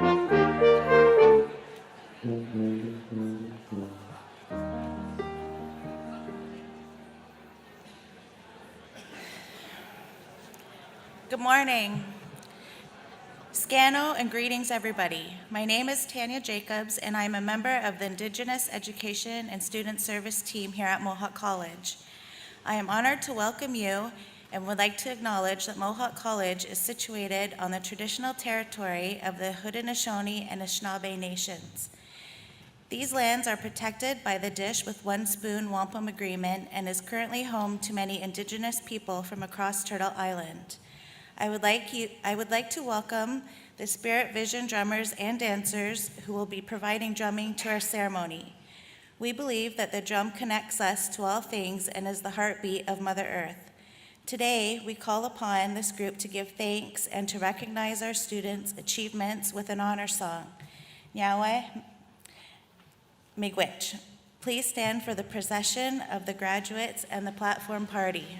Good morning. Scano and greetings, everybody. My name is Tanya Jacobs, and I'm a member of the Indigenous Education and Student Service team here at Mohawk College. I am honored to welcome you and would like to acknowledge that Mohawk College is situated on the traditional territory of the Haudenosaunee and Anishinaabe nations. These lands are protected by the Dish with One Spoon Wampum Agreement and is currently home to many Indigenous people from across Turtle Island. I would like to welcome the Spirit Vision drummers and dancers who will be providing drumming to our ceremony. We believe that the drum connects us to all things and is the heartbeat of Mother Earth. Today, we call upon this group to give thanks and to recognize our students' achievements with an honor song. Nyawe Miigwech. Please stand for the procession of the graduates and the platform party.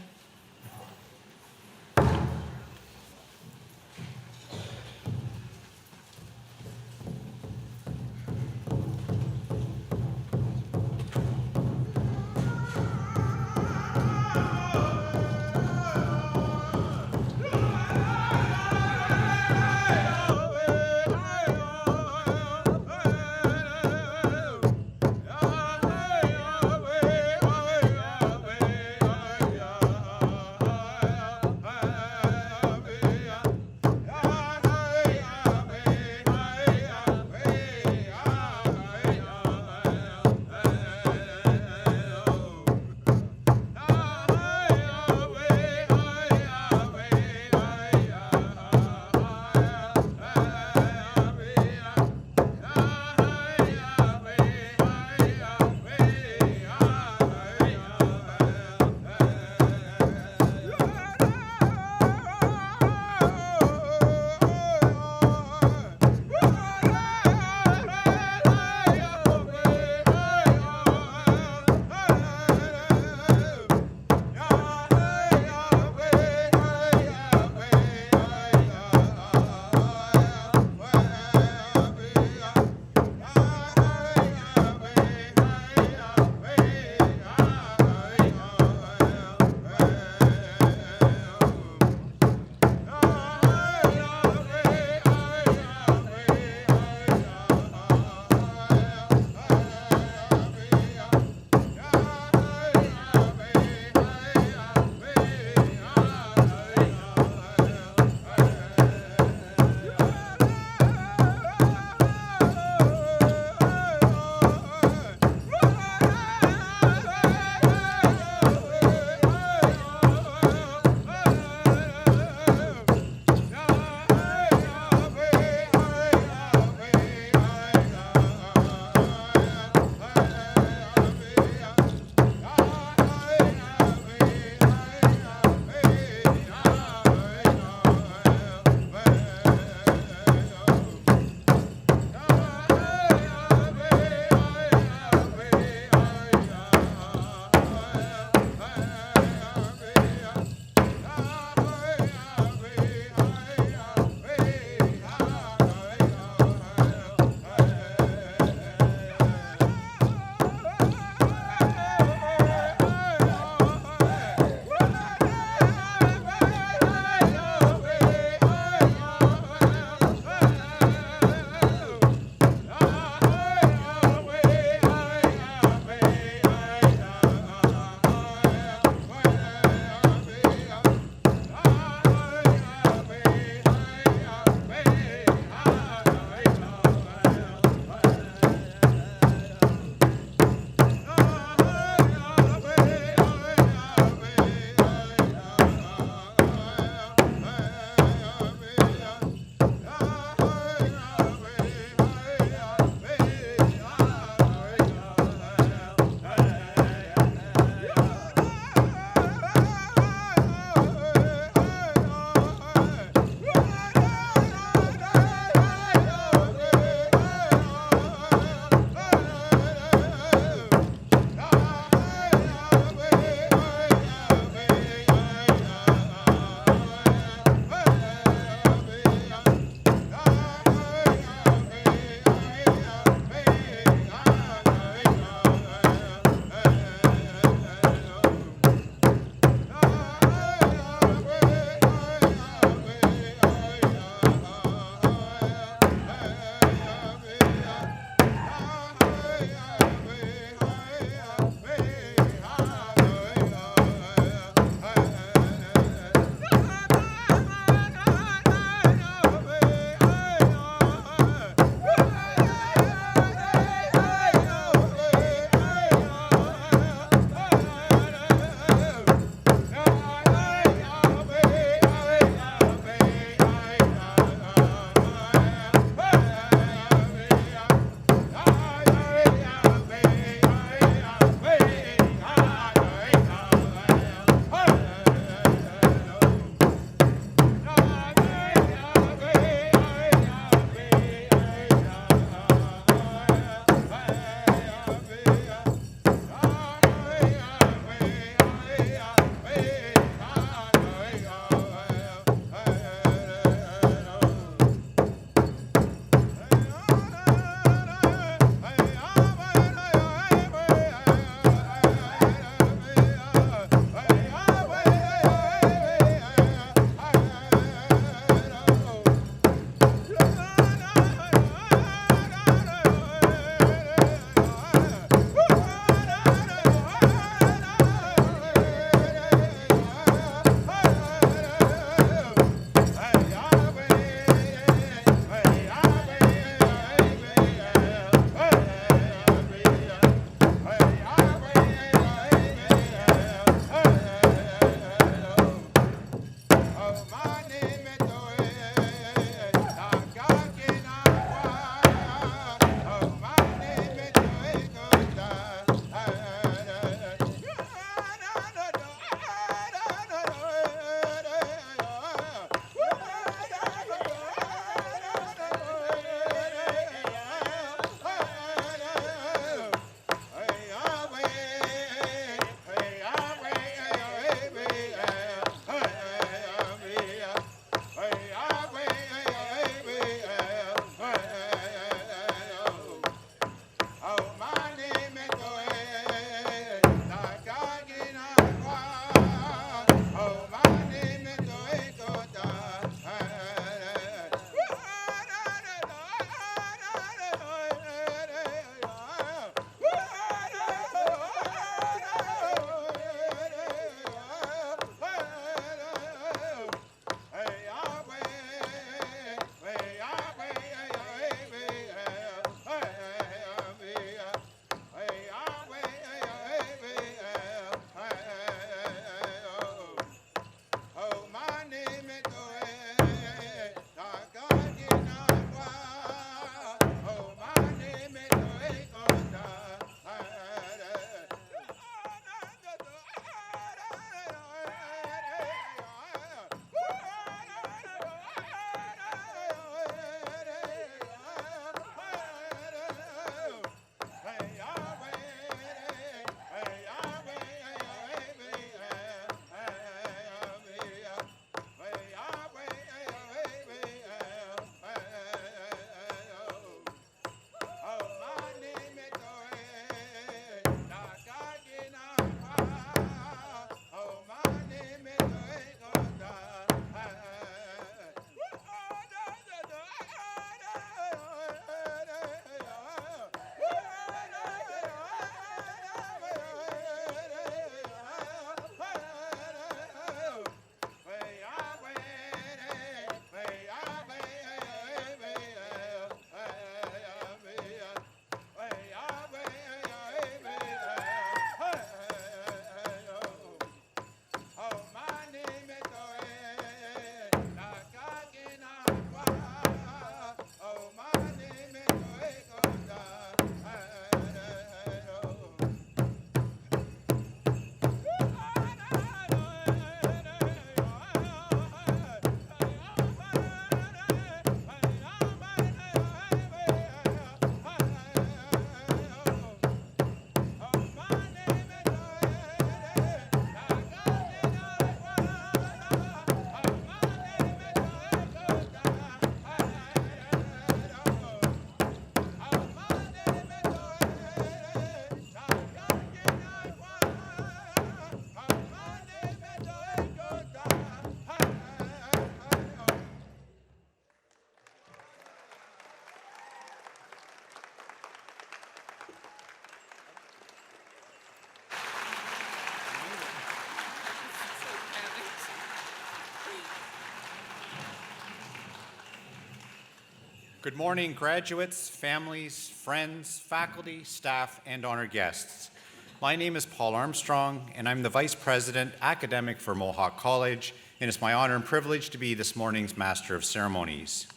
Good morning, graduates, families, friends, faculty, staff, and honored guests. My name is Paul Armstrong, and I'm the Vice President Academic for Mohawk College, and it's my honor and privilege to be this morning's Master of Ceremonies.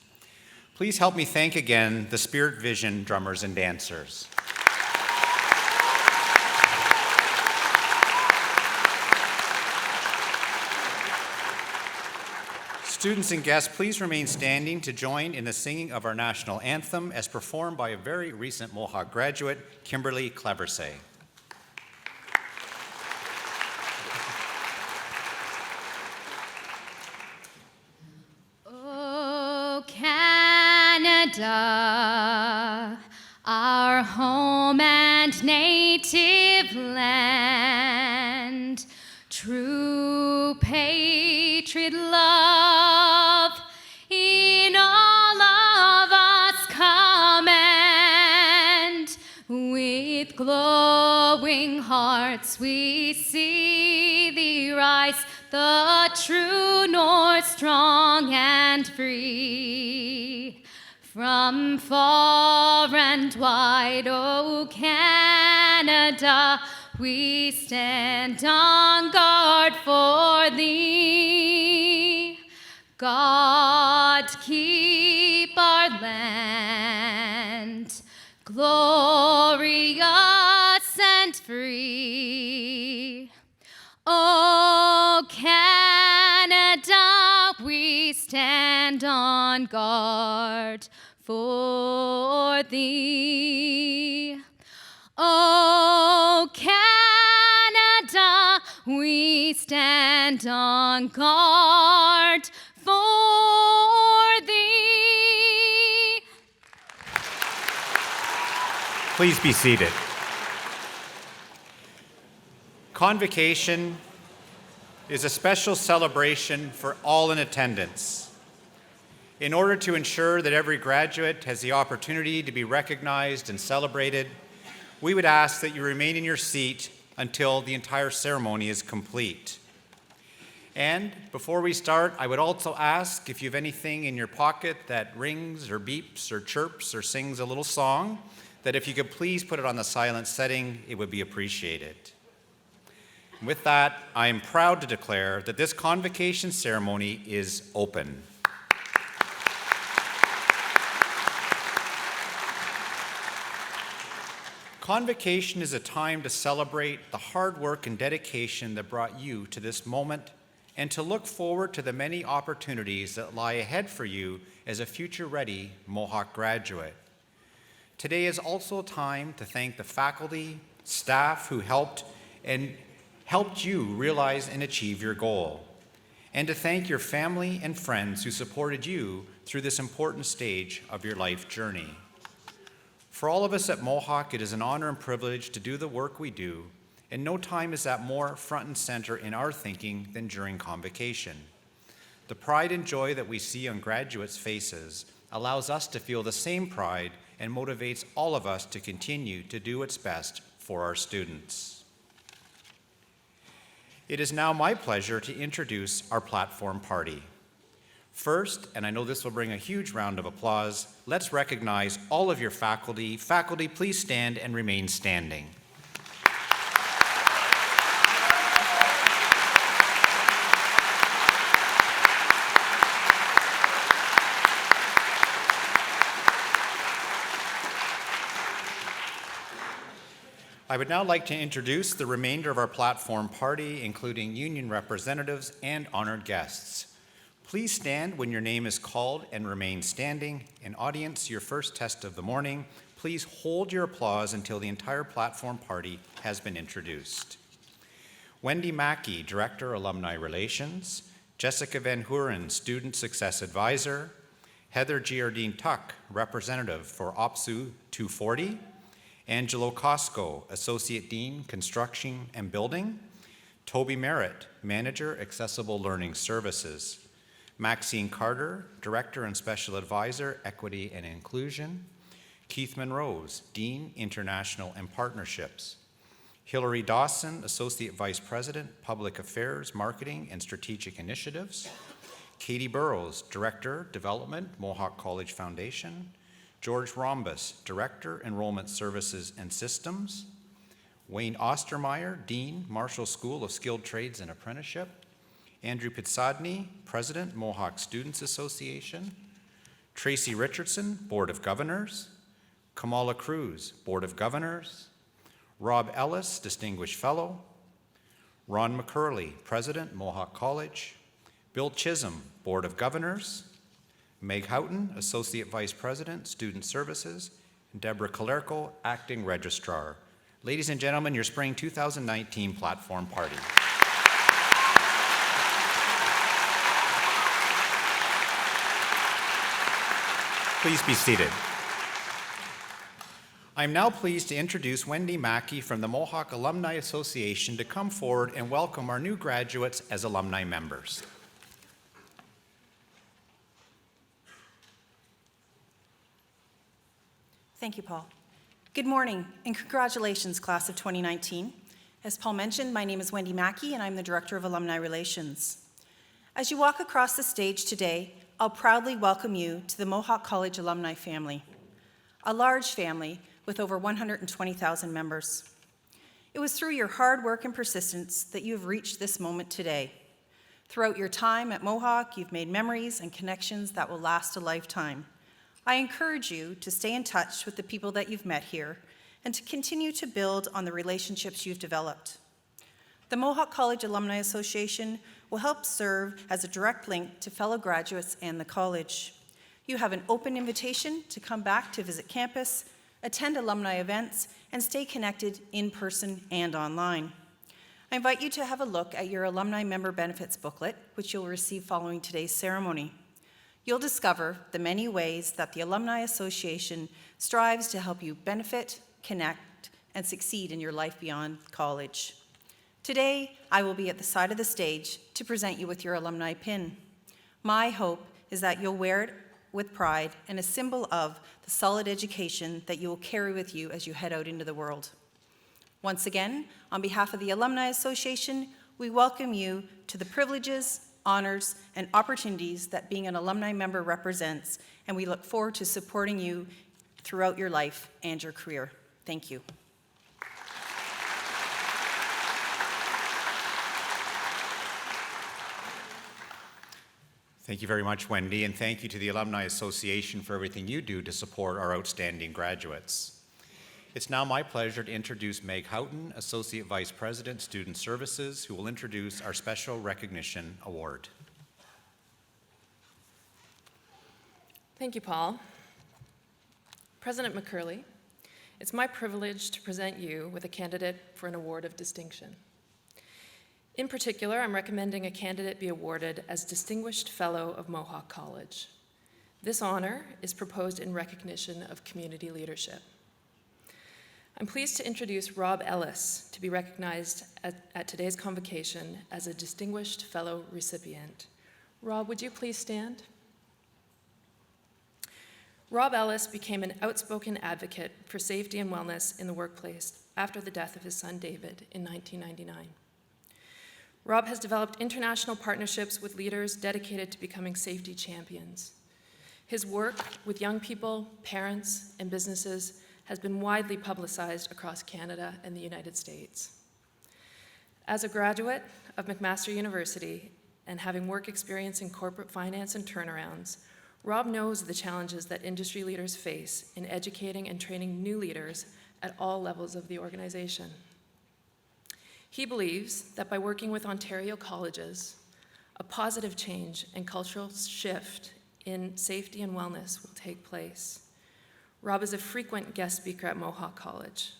Please help me thank again the Spirit Vision drummers and dancers. Students and guests, please remain standing to join in the singing of our national anthem as performed by a very recent Mohawk graduate, Kimberly Cleversay. Oh, Canada, our home and native land, true patriot love in all of us command. With glowing hearts we see thee rise, the true north, strong and free. From far and wide, O Canada, we stand on guard for thee. God keep our land glorious and free. O Canada, we stand on guard for thee. O Canada, we stand on guard for thee. Please be seated. Convocation is a special celebration for all in attendance. In order to ensure that every graduate has the opportunity to be recognized and celebrated, we would ask that you remain in your seat until the entire ceremony is complete. And before we start, I would also ask if you have anything in your pocket that rings or beeps or chirps or sings a little song, that if you could please put it on the silent setting, it would be appreciated. With that, I am proud to declare that this convocation ceremony is open. Convocation is a time to celebrate the hard work and dedication that brought you to this moment and to look forward to the many opportunities that lie ahead for you as a future-ready Mohawk graduate. Today is also a time to thank the faculty, staff who helped you realize and achieve your goal, and to thank your family and friends who supported you through this important stage of your life journey. For all of us at Mohawk, it is an honor and privilege to do the work we do, and no time is that more front and center in our thinking than during convocation. The pride and joy that we see on graduates' faces allows us to feel the same pride and motivates all of us to continue to do its best for our students. It is now my pleasure to introduce our platform party. First, and I know this will bring a huge round of applause, let's recognize all of your faculty. Faculty, please stand and remain standing. I would now like to introduce the remainder of our platform party, including union representatives and honored guests. Please stand when your name is called and remain standing. And audience, your first test of the morning, please hold your applause until the entire platform party has been introduced. Wendy Mackey, Director, Alumni Relations. Jessica Van Hoeren, Student Success Advisor. Heather Giardine Tuck, Representative for OPSU 240. Angelo Cosco, Associate Dean, Construction and Building. Toby Merritt, Manager, Accessible Learning Services. Maxine Carter, Director and Special Advisor, Equity and Inclusion. Keith Monrose, Dean, International and Partnerships. Hillary Dawson, Associate Vice President, Public Affairs, Marketing and Strategic Initiatives. Katie Burrows, Director, Development, Mohawk College Foundation. George Rhombus, Director, Enrollment Services and Systems. Wayne Ostermeyer, Dean, Marshall School of Skilled Trades and Apprenticeship. Andrew Pitsadny, President, Mohawk Students Association. Tracy Richardson, Board of Governors. Kamala Cruz, Board of Governors. Rob Ellis, Distinguished Fellow. Ron McCurley, President, Mohawk College. Bill Chisholm, Board of Governors. Meg Houghton, Associate Vice President, Student Services. And Deborah Kalerko, Acting Registrar. Ladies and gentlemen, your Spring 2019 Platform Party. Please be seated. I am now pleased to introduce Wendy Mackey from the Mohawk Alumni Association to come forward and welcome our new graduates as alumni members. Thank you, Paul. Good morning and congratulations, class of 2019. As Paul mentioned, my name is Wendy Mackey and I'm the Director of Alumni Relations. As you walk across the stage today, I'll proudly welcome you to the Mohawk College alumni family, a large family with over 120,000 members. It was through your hard work and persistence that you have reached this moment today. Throughout your time at Mohawk, you've made memories and connections that will last a lifetime. I encourage you to stay in touch with the people that you've met here and to continue to build on the relationships you've developed. The Mohawk College Alumni Association will help serve as a direct link to fellow graduates and the college. You have an open invitation to come back to visit campus, attend alumni events, and stay connected in person and online. I invite you to have a look at your alumni member benefits booklet, which you'll receive following today's ceremony. You'll discover the many ways that the Alumni Association strives to help you benefit, connect, and succeed in your life beyond college. Today, I will be at the side of the stage to present you with your alumni pin. My hope is that you'll wear it with pride and a symbol of the solid education that you will carry with you as you head out into the world. Once again, on behalf of the Alumni Association, we welcome you to the privileges, honors, and opportunities that being an alumni member represents, and we look forward to supporting you throughout your life and your career. Thank you. Thank you very much, Wendy, and thank you to the Alumni Association for everything you do to support our outstanding graduates. It's now my pleasure to introduce Meg Houghton, Associate Vice President, Student Services, who will introduce our Special Recognition Award. Thank you, Paul. President McCurley, it's my privilege to present you with a candidate for an award of distinction. In particular, I'm recommending a candidate be awarded as Distinguished Fellow of Mohawk College. This honor is proposed in recognition of community leadership. I'm pleased to introduce Rob Ellis to be recognized at today's convocation as a Distinguished Fellow recipient. Rob, would you please stand? Rob Ellis became an outspoken advocate for safety and wellness in the workplace after the death of his son David in 1999. Rob has developed international partnerships with leaders dedicated to becoming safety champions. His work with young people, parents, and businesses has been widely publicized across Canada and the United States. As a graduate of McMaster University and having work experience in corporate finance and turnarounds, Rob knows the challenges that industry leaders face in educating and training new leaders at all levels of the organization. He believes that by working with Ontario colleges, a positive change and cultural shift in safety and wellness will take place. Rob is a frequent guest speaker at Mohawk College.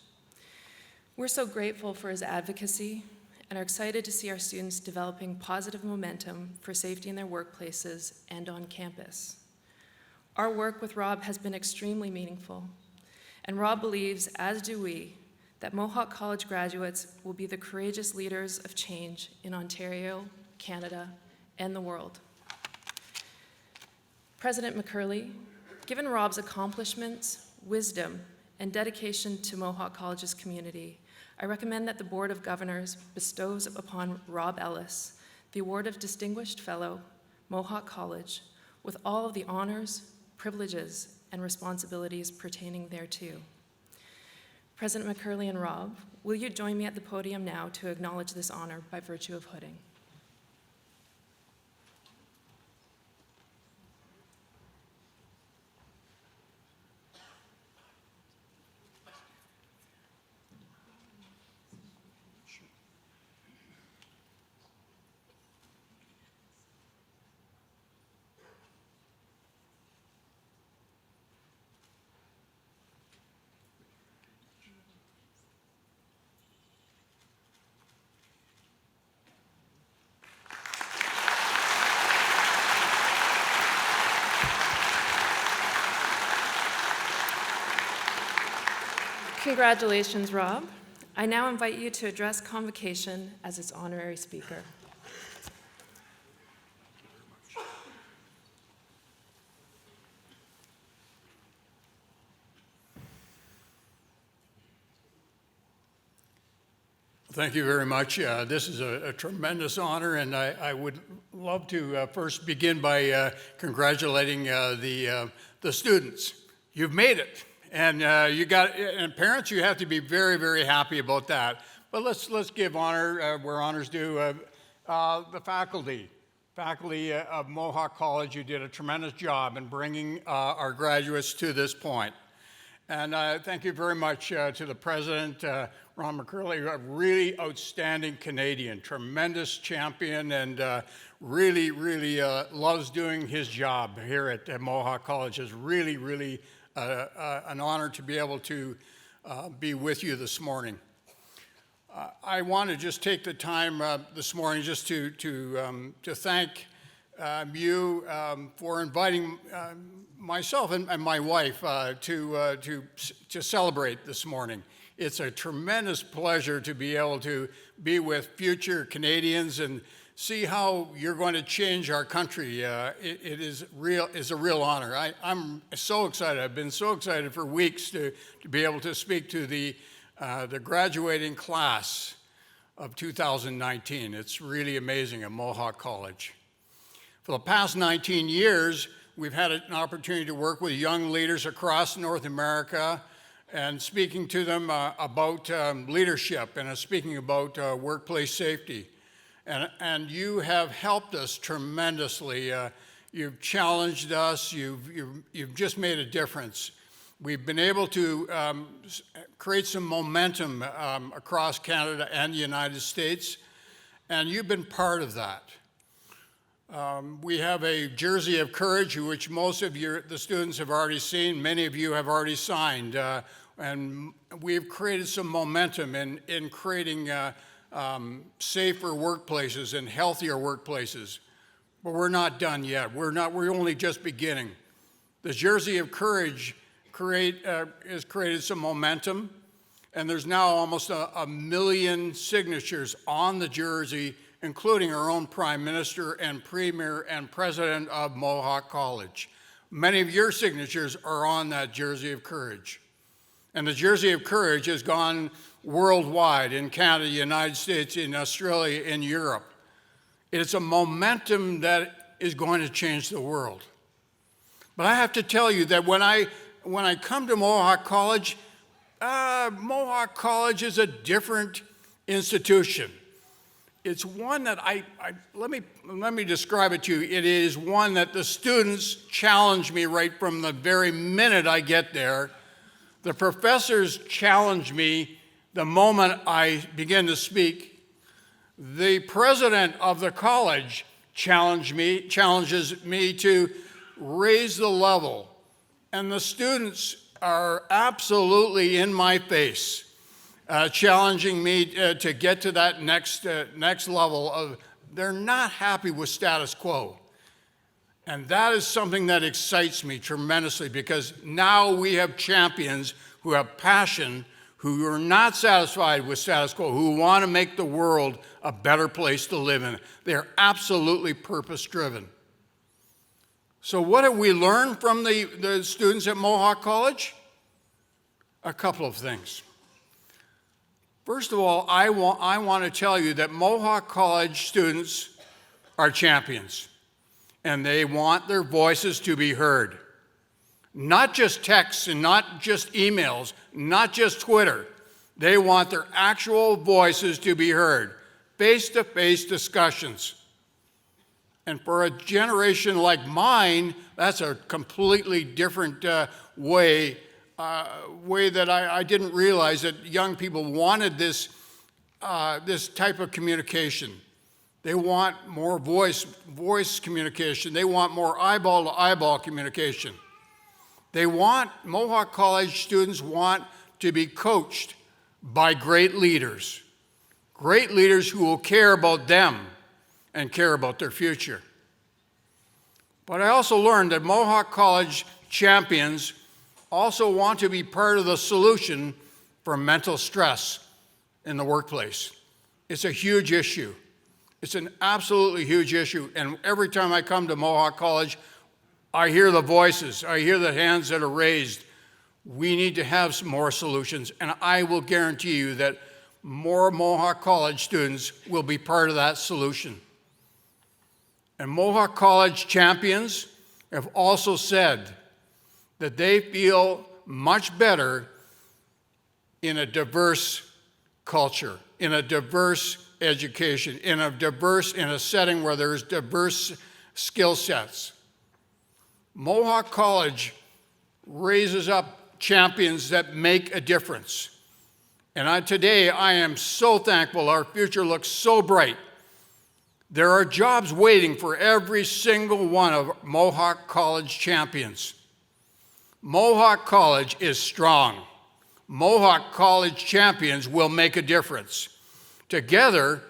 We're so grateful for his advocacy and are excited to see our students developing positive momentum for safety in their workplaces and on campus. Our work with Rob has been extremely meaningful, and Rob believes, as do we, that Mohawk College graduates will be the courageous leaders of change in Ontario, Canada, and the world. President McCurley, given Rob's accomplishments, wisdom, and dedication to Mohawk College's community, I recommend that the Board of Governors bestows upon Rob Ellis the Award of Distinguished Fellow Mohawk College, with all of the honors, privileges, and responsibilities pertaining thereto. President McCurley and Rob, will you join me at the podium now to acknowledge this honor by virtue of hooding? Congratulations, Rob. I now invite you to address Convocation as its honorary speaker. Thank you very much. This is a tremendous honor, and I would love to first begin by congratulating the students. You've made it, and and parents, you have to be very, very happy about that. But let's give honor where honors due. The faculty of Mohawk College, you did a tremendous job in bringing our graduates to this point. And thank you very much to the president, Ron McCurley, a really outstanding Canadian, tremendous champion, and really loves doing his job here at Mohawk College. It's really an honor to be able to be with you this morning. I want to just take the time this morning just to thank you for inviting myself and my wife to celebrate this morning. It's a tremendous pleasure to be able to be with future Canadians and see how you're going to change our country. It is a real honor. I'm so excited. I've been so excited for weeks to be able to speak to the graduating class of 2019. It's really amazing at Mohawk College. For the past 19 years, we've had an opportunity to work with young leaders across North America and speaking to them about leadership and speaking about workplace safety. And you have helped us tremendously. You've challenged us. You've just made a difference. We've been able to create some momentum across Canada and the United States, and you've been part of that. We have a Jersey of Courage, which most of the students have already seen. Many of you have already signed. And we've created some momentum in creating safer workplaces and healthier workplaces. But we're not done yet. We're only just beginning. The Jersey of Courage has created some momentum, and there's now almost a million signatures on the Jersey, including our own Prime Minister and Premier and President of Mohawk College. Many of your signatures are on that Jersey of Courage. And the Jersey of Courage has gone worldwide in Canada, United States, in Australia, in Europe. It's a momentum that is going to change the world. But I have to tell you that when I come to Mohawk College is a different institution. It's one that let me describe it to you. It is one that the students challenge me right from the very minute I get there. The professors challenge me the moment I begin to speak. The president of the college challenges me to raise the level. And the students are absolutely in my face, challenging me to get to that next level of, they're not happy with status quo. And that is something that excites me tremendously, because now we have champions who have passion, who are not satisfied with status quo, who want to make the world a better place to live in. They're absolutely purpose-driven. So what have we learned from the students at Mohawk College? A couple of things. First of all, I want to tell you that Mohawk College students are champions. and they want their voices to be heard. Not just texts and not just emails, not just Twitter. They want their actual voices to be heard, face-to-face discussions. And for a generation like mine, that's a completely different way that I didn't realize that young people wanted this type of communication. They want more voice communication. They want more eyeball-to-eyeball communication. Mohawk College students want to be coached by great leaders who will care about them and care about their future. But I also learned that Mohawk College champions also want to be part of the solution for mental stress in the workplace. It's a huge issue. It's an absolutely huge issue. And every time I come to Mohawk College, I hear the voices, I hear the hands that are raised. We need to have some more solutions, and I will guarantee you that more Mohawk College students will be part of that solution. And Mohawk College champions have also said that they feel much better in a diverse culture, in a diverse education, in a setting where there's diverse skill sets. Mohawk College raises up champions that make a difference. And today I am so thankful. Our future looks so bright. There are jobs waiting for every single one of Mohawk College champions. Mohawk College is strong. Mohawk College champions will make a difference. Together,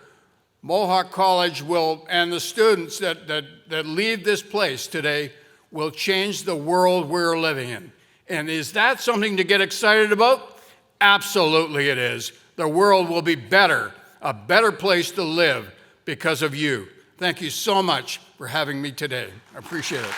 Mohawk College will, and the students that leave this place today, will change the world we're living in. And is that something to get excited about? Absolutely it is. The world will be better, a better place to live because of you. Thank you so much for having me today. I appreciate it.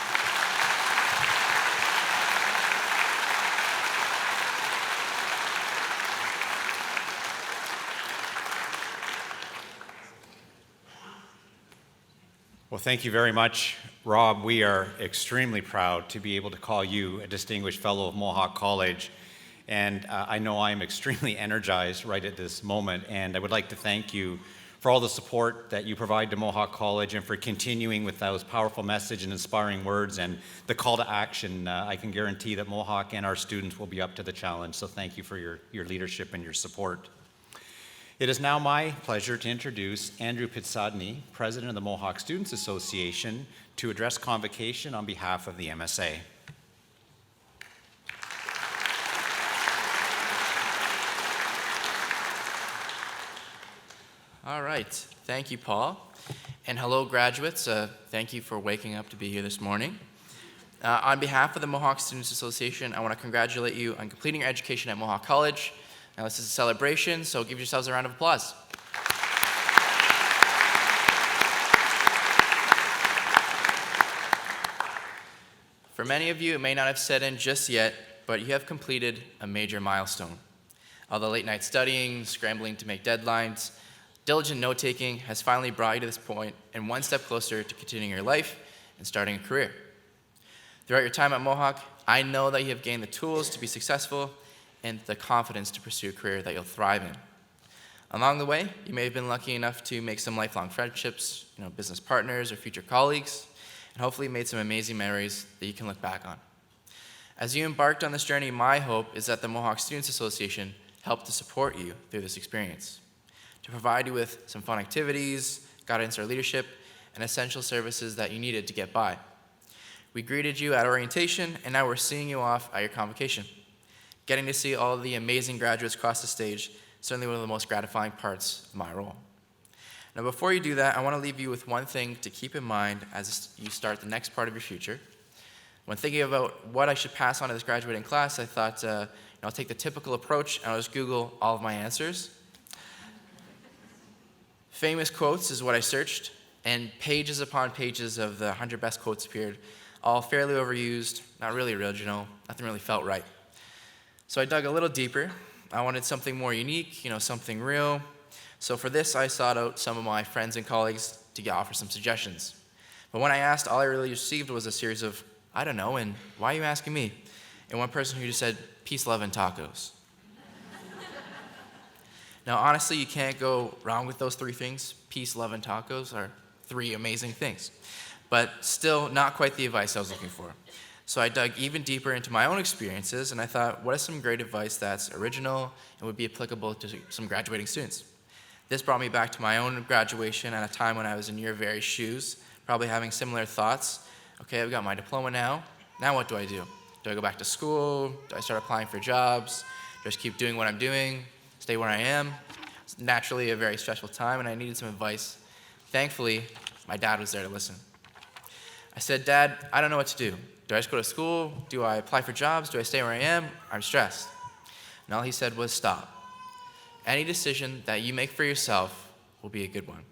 Well, thank you very much, Rob. We are extremely proud to be able to call you a distinguished fellow of Mohawk College. And I know I'm extremely energized right at this moment. And I would like to thank you for all the support that you provide to Mohawk College and for continuing with those powerful message and inspiring words and the call to action. I can guarantee that Mohawk and our students will be up to the challenge. So thank you for your leadership and your support. It is now my pleasure to introduce Andrew Pitsadny, President of the Mohawk Students Association, to address Convocation on behalf of the MSA. All right. Thank you, Paul. And hello, graduates. Thank you for waking up to be here this morning. On behalf of the Mohawk Students Association, I want to congratulate you on completing your education at Mohawk College. Now, this is a celebration, so give yourselves a round of applause. For many of you, it may not have set in just yet, but you have completed a major milestone. All the late night studying, scrambling to make deadlines, diligent note-taking has finally brought you to this point and one step closer to continuing your life and starting a career. Throughout your time at Mohawk, I know that you have gained the tools to be successful and the confidence to pursue a career that you'll thrive in. Along the way, you may have been lucky enough to make some lifelong friendships, business partners or future colleagues, and hopefully made some amazing memories that you can look back on. As you embarked on this journey, my hope is that the Mohawk Students Association helped to support you through this experience, to provide you with some fun activities, guidance or leadership, and essential services that you needed to get by. We greeted you at orientation, and now we're seeing you off at your convocation. Getting to see all of the amazing graduates across the stage is certainly one of the most gratifying parts of my role. Now, before you do that, I want to leave you with one thing to keep in mind as you start the next part of your future. When thinking about what I should pass on to this graduating class, I thought I'll take the typical approach and I'll just Google all of my answers. Famous quotes is what I searched, and pages upon pages of the 100 best quotes appeared, all fairly overused, not really original, nothing really felt right. So I dug a little deeper. I wanted something more unique, something real. So for this, I sought out some of my friends and colleagues to offer some suggestions. But when I asked, all I really received was a series of, I don't know, and why are you asking me? And one person who just said, peace, love, and tacos. Now, honestly, you can't go wrong with those three things. Peace, love, and tacos are three amazing things. But still, not quite the advice I was looking for. So I dug even deeper into my own experiences, and I thought, what is some great advice that's original and would be applicable to some graduating students? This brought me back to my own graduation at a time when I was in your very shoes, probably having similar thoughts. Okay, I've got my diploma now. Now what do I do? Do I go back to school? Do I start applying for jobs? Do I just keep doing what I'm doing? Stay where I am? It's naturally a very stressful time, and I needed some advice. Thankfully, my dad was there to listen. I said, Dad, I don't know what to do. Do I just go to school? Do I apply for jobs? Do I stay where I am? I'm stressed. And all he said was, stop. Any decision that you make for yourself will be a good one.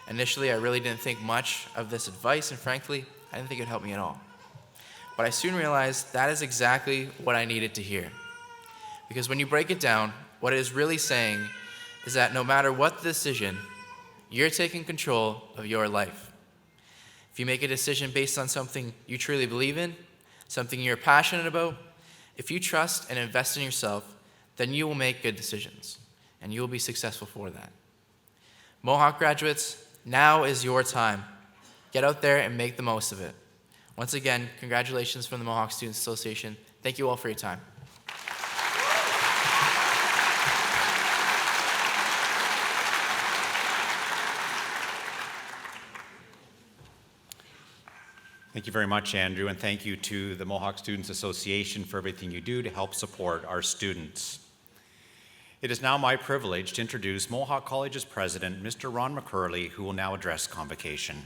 Initially, I really didn't think much of this advice, and frankly, I didn't think it would help me at all. But I soon realized that is exactly what I needed to hear. Because when you break it down, what it is really saying is that no matter what the decision, you're taking control of your life. If you make a decision based on something you truly believe in, something you're passionate about, if you trust and invest in yourself, then you will make good decisions, and you will be successful for that. Mohawk graduates, now is your time. Get out there and make the most of it. Once again, congratulations from the Mohawk Students Association. Thank you all for your time. Thank you very much, Andrew, and thank you to the Mohawk Students Association for everything you do to help support our students. It is now my privilege to introduce Mohawk College's president, Mr. Ron McCurley, who will now address Convocation.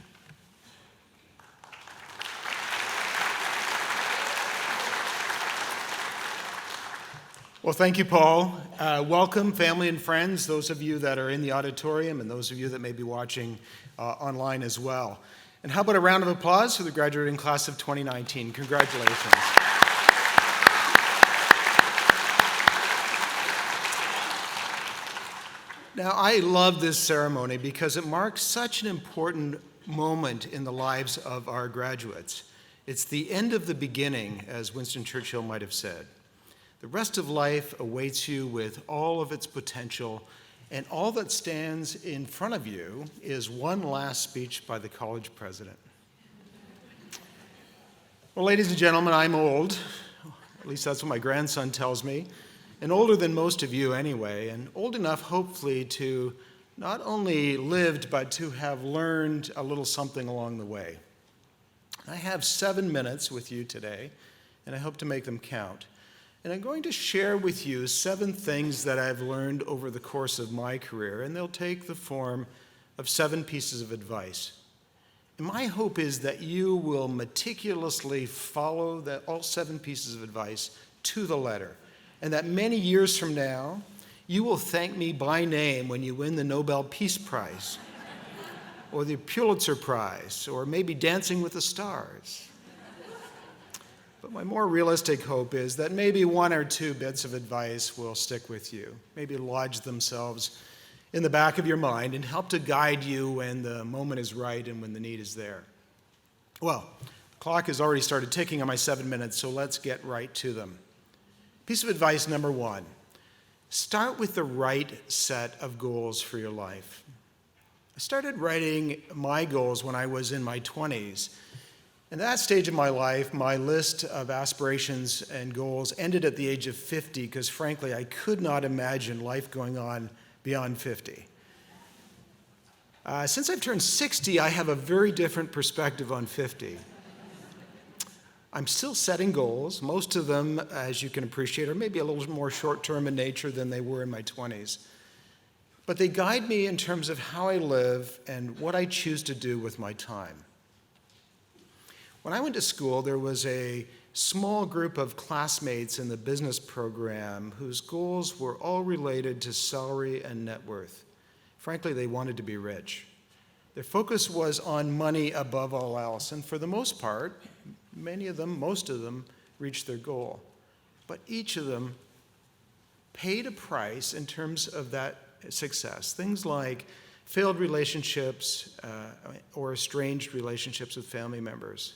Well, thank you, Paul. Welcome, family and friends, those of you that are in the auditorium and those of you that may be watching online as well. And how about a round of applause for the graduating class of 2019? Congratulations. Now, I love this ceremony because it marks such an important moment in the lives of our graduates. It's the end of the beginning, as Winston Churchill might have said. The rest of life awaits you with all of its potential, and all that stands in front of you is one last speech by the college president. Well, ladies and gentlemen, I'm old. At least that's what my grandson tells me. And older than most of you anyway, and old enough, hopefully, to not only lived, but to have learned a little something along the way. I have 7 minutes with you today, and I hope to make them count. And I'm going to share with you 7 things that I've learned over the course of my career, and they'll take the form of 7 pieces of advice. And my hope is that you will meticulously follow all 7 pieces of advice to the letter, and that many years from now, you will thank me by name when you win the Nobel Peace Prize, or the Pulitzer Prize, or maybe Dancing with the Stars. But my more realistic hope is that maybe 1 or 2 bits of advice will stick with you, maybe lodge themselves in the back of your mind and help to guide you when the moment is right and when the need is there. Well, the clock has already started ticking on my 7 minutes, so let's get right to them. Piece of advice number 1, start with the right set of goals for your life. I started writing my goals when I was in my 20s. In that stage of my life, my list of aspirations and goals ended at the age of 50 because, frankly, I could not imagine life going on beyond 50. Since I've turned 60, I have a very different perspective on 50. I'm still setting goals. Most of them, as you can appreciate, are maybe a little more short-term in nature than they were in my 20s. But they guide me in terms of how I live and what I choose to do with my time. When I went to school, there was a small group of classmates in the business program whose goals were all related to salary and net worth. Frankly, they wanted to be rich. Their focus was on money above all else, and for the most part, most of them reached their goal. But each of them paid a price in terms of that success. Things like failed relationships, or estranged relationships with family members.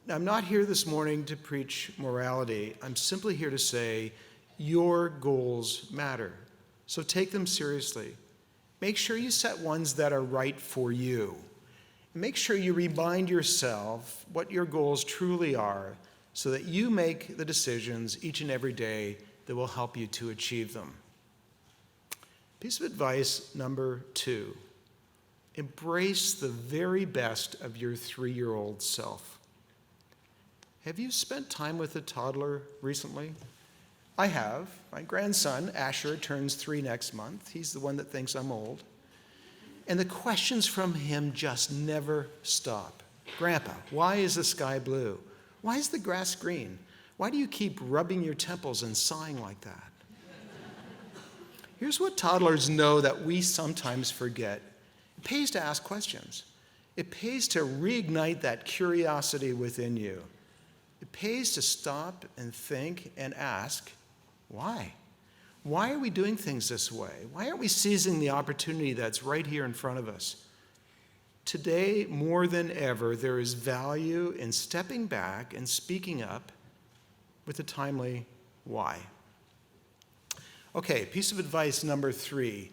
Now, I'm not here this morning to preach morality. I'm simply here to say your goals matter. So take them seriously. Make sure you set ones that are right for you. Make sure you remind yourself what your goals truly are so that you make the decisions each and every day that will help you to achieve them. Piece of advice number 2, embrace the very best of your 3-year-old self. Have you spent time with a toddler recently? I have. My grandson, Asher, turns 3 next month. He's the one that thinks I'm old. And the questions from him just never stop. Grandpa, why is the sky blue? Why is the grass green? Why do you keep rubbing your temples and sighing like that? Here's what toddlers know that we sometimes forget. It pays to ask questions. It pays to reignite that curiosity within you. It pays to stop and think and ask, why? Why are we doing things this way? Why aren't we seizing the opportunity that's right here in front of us? Today, more than ever, there is value in stepping back and speaking up with a timely why. Okay, piece of advice number 3,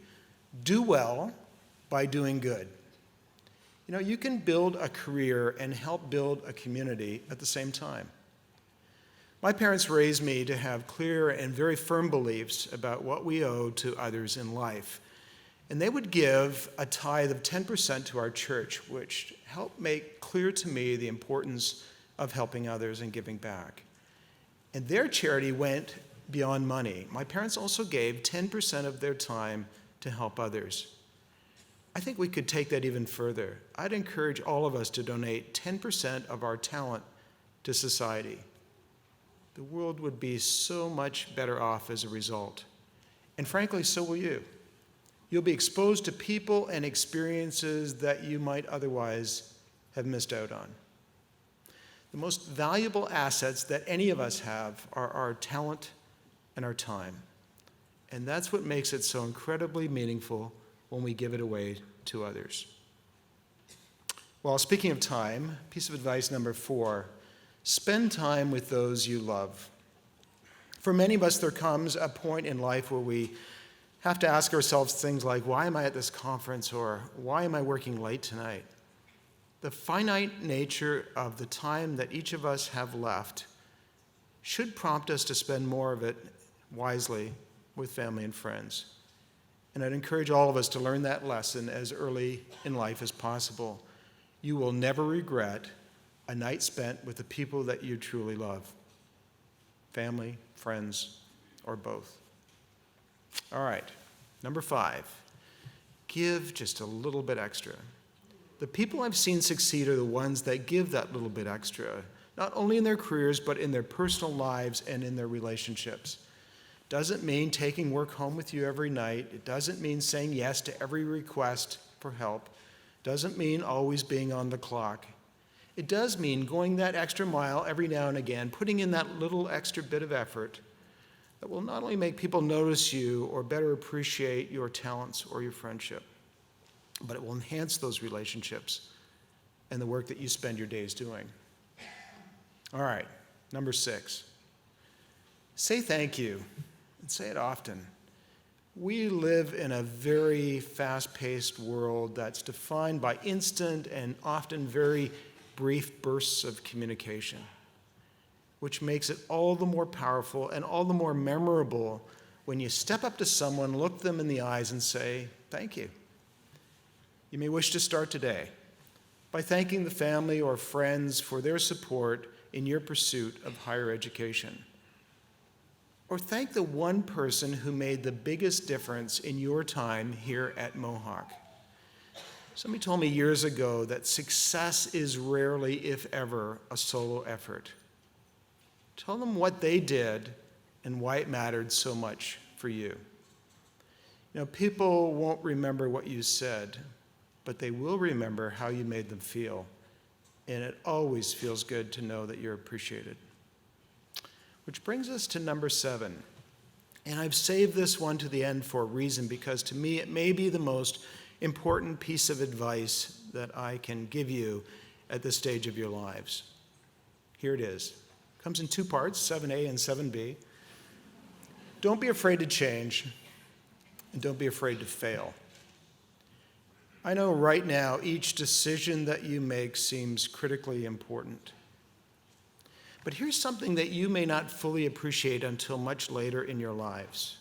do well by doing good. You know, you can build a career and help build a community at the same time. My parents raised me to have clear and very firm beliefs about what we owe to others in life. And they would give a tithe of 10% to our church, which helped make clear to me the importance of helping others and giving back. And their charity went beyond money. My parents also gave 10% of their time to help others. I think we could take that even further. I'd encourage all of us to donate 10% of our talent to society. The world would be so much better off as a result. And frankly, so will you. You'll be exposed to people and experiences that you might otherwise have missed out on. The most valuable assets that any of us have are our talent and our time. And that's what makes it so incredibly meaningful when we give it away to others. Well, speaking of time, piece of advice number 4, spend time with those you love. For many of us, there comes a point in life where we have to ask ourselves things like, why am I at this conference? Or why am I working late tonight? The finite nature of the time that each of us have left should prompt us to spend more of it wisely with family and friends. And I'd encourage all of us to learn that lesson as early in life as possible. You will never regret a night spent with the people that you truly love. Family, friends, or both. All right, number 5, give just a little bit extra. The people I've seen succeed are the ones that give that little bit extra, not only in their careers, but in their personal lives and in their relationships. Doesn't mean taking work home with you every night. It doesn't mean saying yes to every request for help. Doesn't mean always being on the clock. It does mean going that extra mile every now and again, putting in that little extra bit of effort that will not only make people notice you or better appreciate your talents or your friendship, but it will enhance those relationships and the work that you spend your days doing. All right, number 6, say thank you, and say it often. We live in a very fast-paced world that's defined by instant and often very brief bursts of communication, which makes it all the more powerful and all the more memorable when you step up to someone, look them in the eyes, and say, thank you. You may wish to start today by thanking the family or friends for their support in your pursuit of higher education. Or thank the one person who made the biggest difference in your time here at Mohawk. Somebody told me years ago that success is rarely, if ever, a solo effort. Tell them what they did and why it mattered so much for you. You know, people won't remember what you said, but they will remember how you made them feel. And it always feels good to know that you're appreciated. Which brings us to number 7. And I've saved this one to the end for a reason, because to me it may be the most important piece of advice that I can give you at this stage of your lives. Here it is. It comes in two parts, 7A and 7B. Don't be afraid to change, and don't be afraid to fail. I know right now each decision that you make seems critically important. But here's something that you may not fully appreciate until much later in your lives.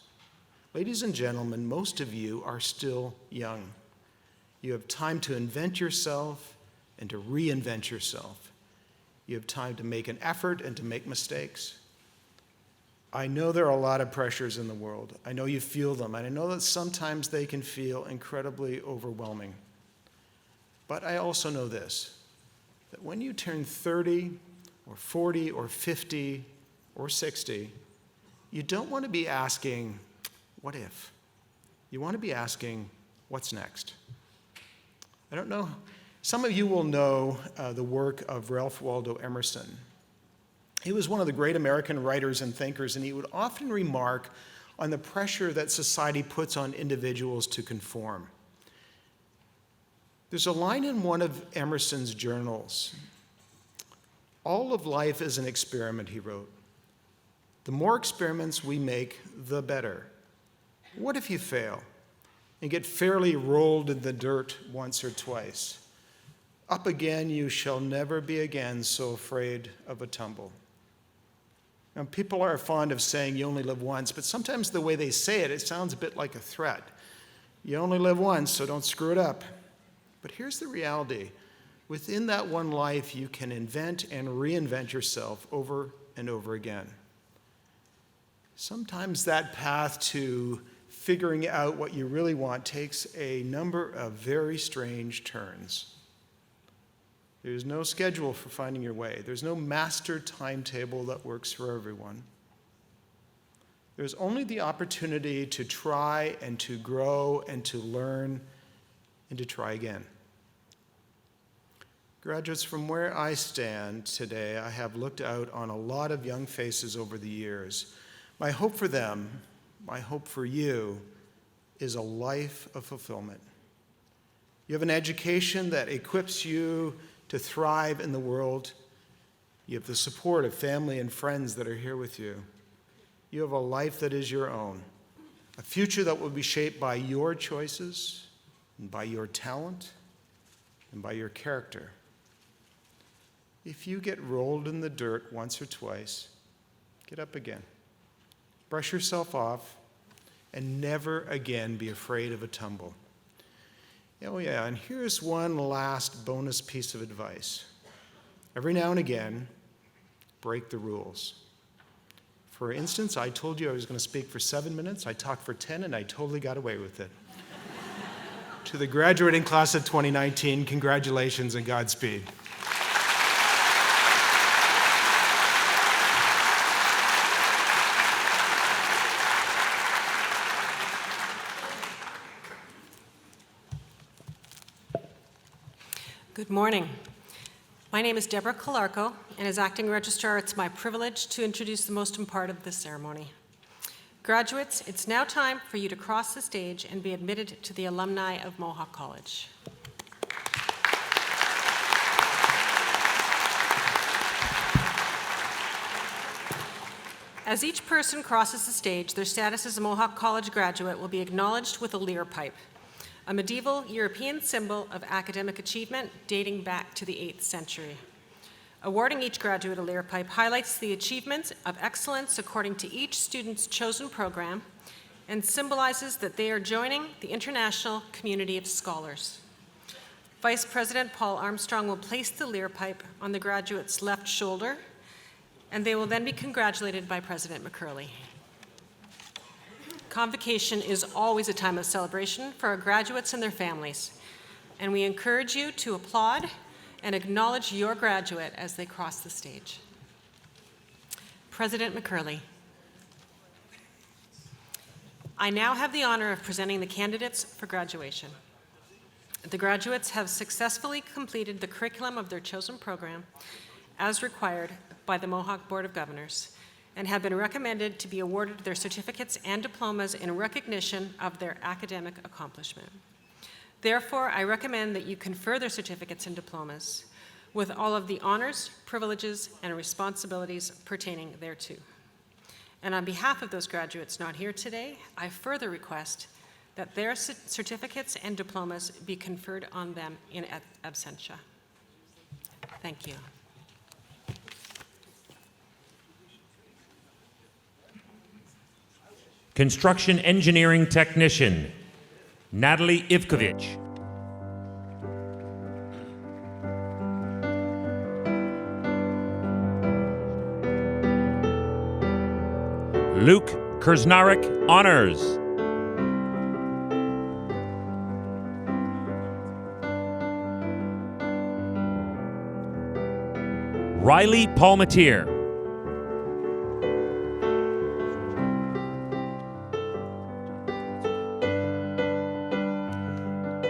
Ladies and gentlemen, most of you are still young. You have time to invent yourself and to reinvent yourself. You have time to make an effort and to make mistakes. I know there are a lot of pressures in the world. I know you feel them, and I know that sometimes they can feel incredibly overwhelming. But I also know this, that when you turn 30 or 40 or 50 or 60, you don't want to be asking, what if? You want to be asking, what's next? I don't know. Some of you will know the work of Ralph Waldo Emerson. He was one of the great American writers and thinkers, and he would often remark on the pressure that society puts on individuals to conform. There's a line in one of Emerson's journals. All of life is an experiment, he wrote. The more experiments we make, the better. What if you fail and get fairly rolled in the dirt once or twice? Up again you shall never be again so afraid of a tumble. Now, people are fond of saying you only live once, but sometimes the way they say it, it sounds a bit like a threat. You only live once, so don't screw it up. But here's the reality. Within that one life, you can invent and reinvent yourself over and over again. Sometimes that path to figuring out what you really want takes a number of very strange turns. There's no schedule for finding your way. There's no master timetable that works for everyone. There's only the opportunity to try and to grow and to learn and to try again. Graduates, from where I stand today, I have looked out on a lot of young faces over the years. My hope for them, my hope for you, is a life of fulfillment. You have an education that equips you to thrive in the world. You have the support of family and friends that are here with you. You have a life that is your own, a future that will be shaped by your choices, and by your talent, and by your character. If you get rolled in the dirt once or twice, get up again. Brush yourself off, and never again be afraid of a tumble. Oh yeah, and here's one last bonus piece of advice. Every now and again, break the rules. For instance, I told you I was going to speak for 7 minutes. I talked for 10, and I totally got away with it. To the graduating class of 2019, congratulations and Godspeed. Good morning. My name is Deborah Calarco, and as acting registrar, it's my privilege to introduce the most important part of this ceremony. Graduates, it's now time for you to cross the stage and be admitted to the alumni of Mohawk College. As each person crosses the stage, their status as a Mohawk College graduate will be acknowledged with a lyre pipe, a medieval European symbol of academic achievement dating back to the 8th century. Awarding each graduate a lyre pipe highlights the achievements of excellence according to each student's chosen program and symbolizes that they are joining the international community of scholars. Vice President Paul Armstrong will place the lyre pipe on the graduate's left shoulder, and they will then be congratulated by President McCurley. Convocation is always a time of celebration for our graduates and their families, and we encourage you to applaud and acknowledge your graduate as they cross the stage. President McCurley. I now have the honor of presenting the candidates for graduation. The graduates have successfully completed the curriculum of their chosen program as required by the Mohawk Board of Governors, and have been recommended to be awarded their certificates and diplomas in recognition of their academic accomplishment. Therefore, I recommend that you confer their certificates and diplomas with all of the honors, privileges, and responsibilities pertaining thereto. And on behalf of those graduates not here today, I further request that their certificates and diplomas be conferred on them in absentia. Thank you. Construction Engineering Technician, Natalie Ivkovich. Luke Kersnarek, Honors. Riley Palmatier.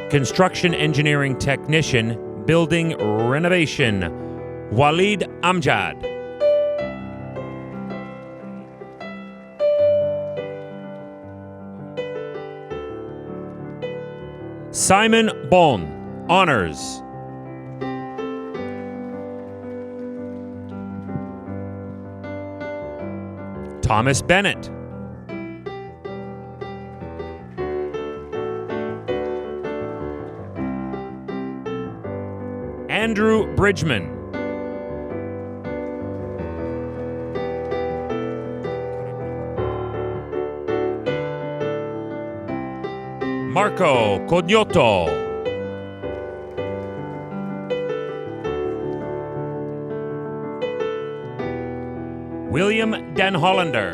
Construction Engineering Technician, Building Renovation, Walid Amjad. Simon Bon, Honors. Thomas Bennett. Andrew Bridgman. Marco Cognoto. William Den Hollander.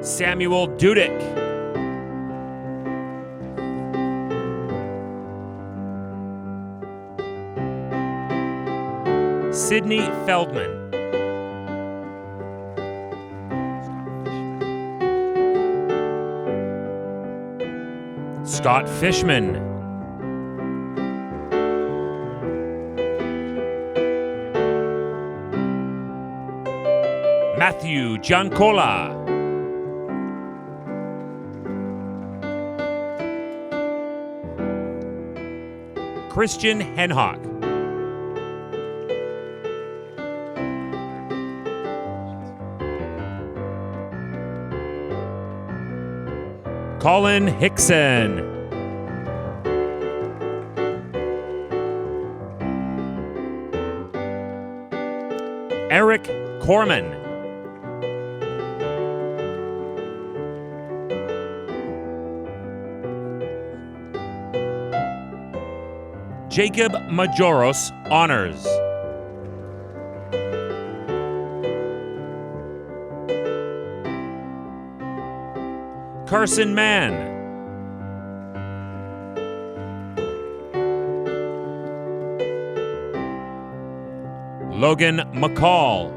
Samuel Dudek. Sydney Feldman. Scott Fishman. Matthew Giancola. Christian Henhock. Colin Hickson. Eric Corman. Jacob Majoros, Honors. Carson Mann. Logan McCall.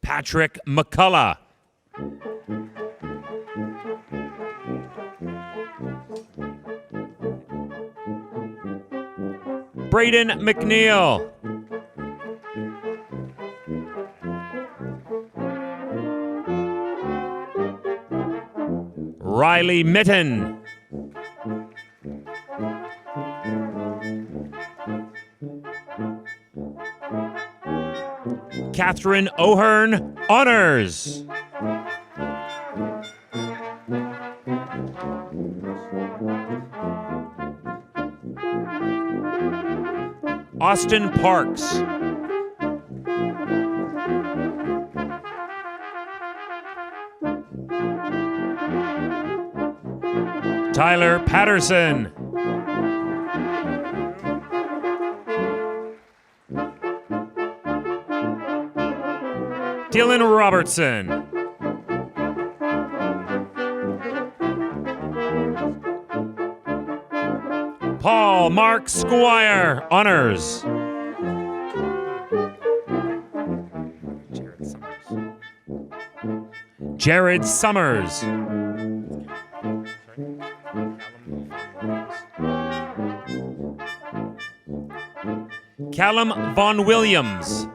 Patrick McCullough. Braden McNeil. Riley Mitten. Catherine O'Hearn, Honors. Austin Parks. Tyler Patterson. Dylan Robertson. Paul Mark Squire, Honors. Jared Summers. Callum Von Williams.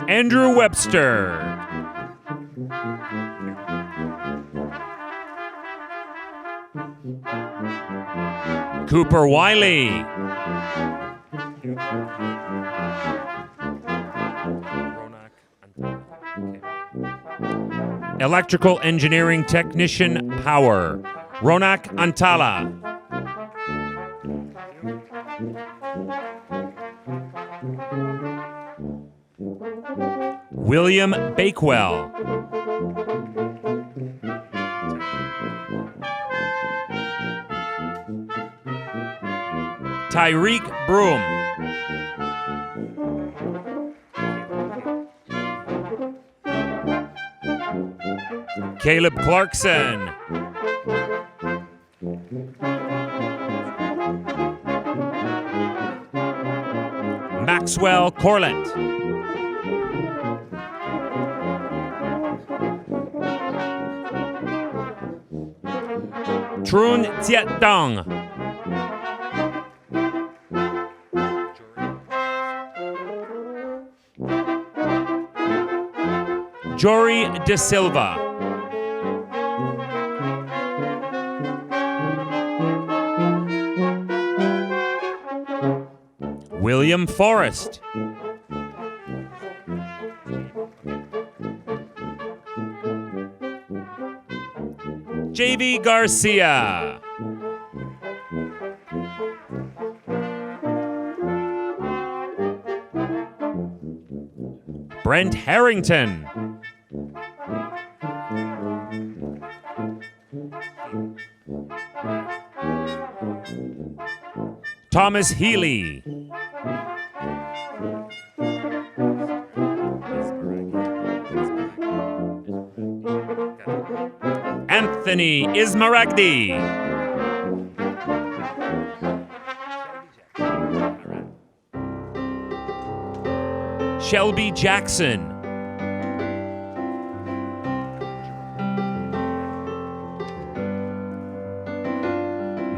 Andrew Webster. Cooper Wiley. Electrical Engineering Technician Power, Ronak Antala. William Bakewell. Tyreek Broom. Caleb Clarkson. Maxwell Corlett. Trun Tiet Dong. Jory De Silva. William Forrest. JV Garcia. Brent Harrington. Thomas Healy. Anthony Ismaragdi. Shelby Jackson.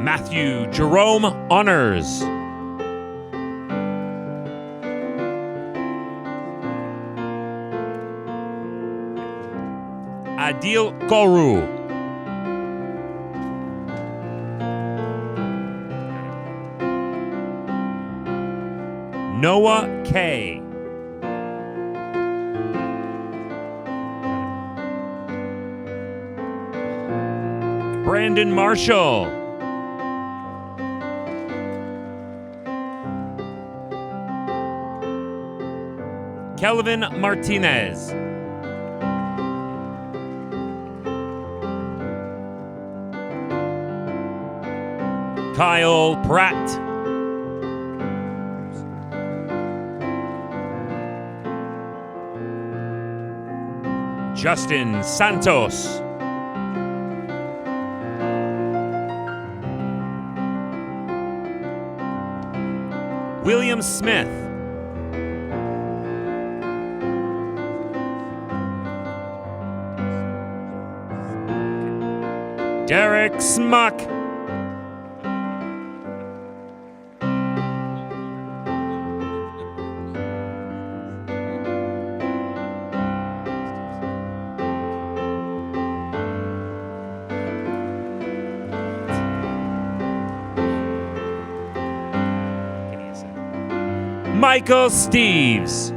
Matthew Jerome Honors. Adil Koru. Noah K. Brandon Marshall. Kelvin Martinez. Kyle Pratt. Justin Santos. William Smith. Derek Smuck. Michael Steves.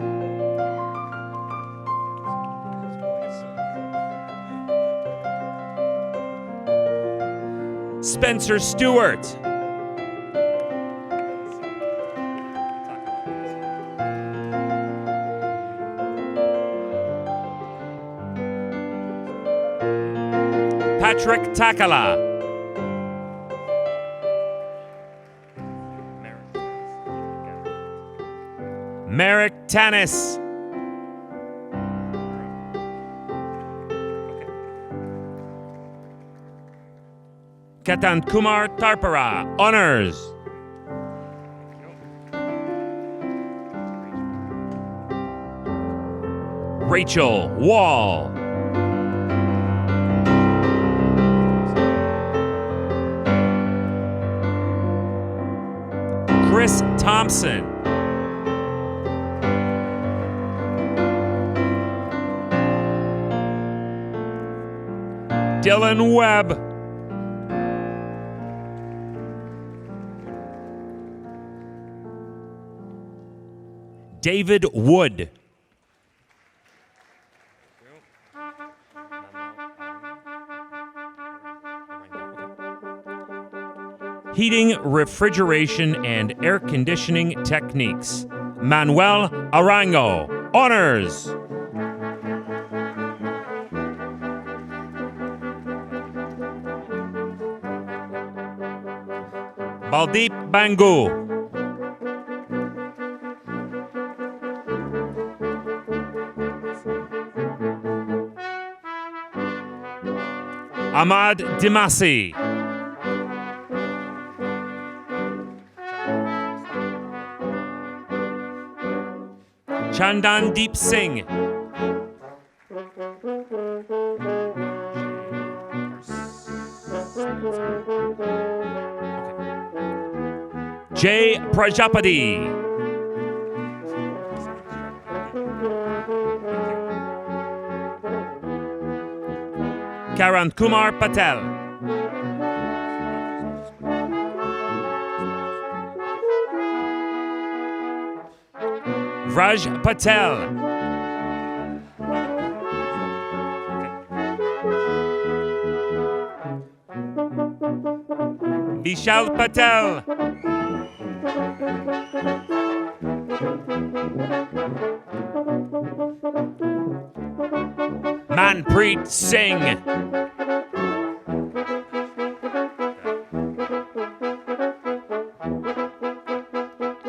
Spencer Stewart. Patrick Takala. Merrick Tanis. Katan Kumar Tarpara, honors. Rachel Wall. Chris Thompson. Dylan Webb. David Wood. Heating, refrigeration, and air conditioning techniques. Manuel Arango. Honors. Baldeep Bangu. Ahmad Dimasi. Chandan Deep Singh. Jay Prajapati. Karan Kumar Patel. Vraj Patel. Vishal Patel. Manpreet Singh.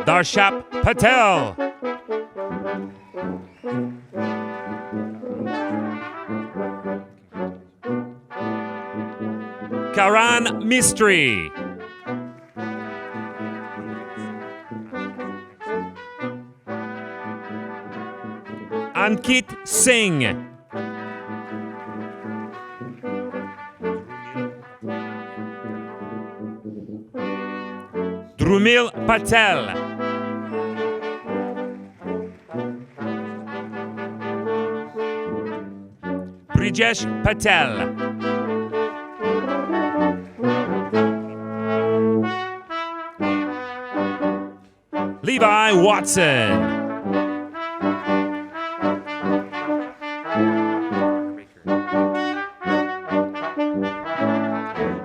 Darshap Patel. Karan Mistry. Ankit Singh. Drumil Patel. Brijesh Patel. Levi Watson.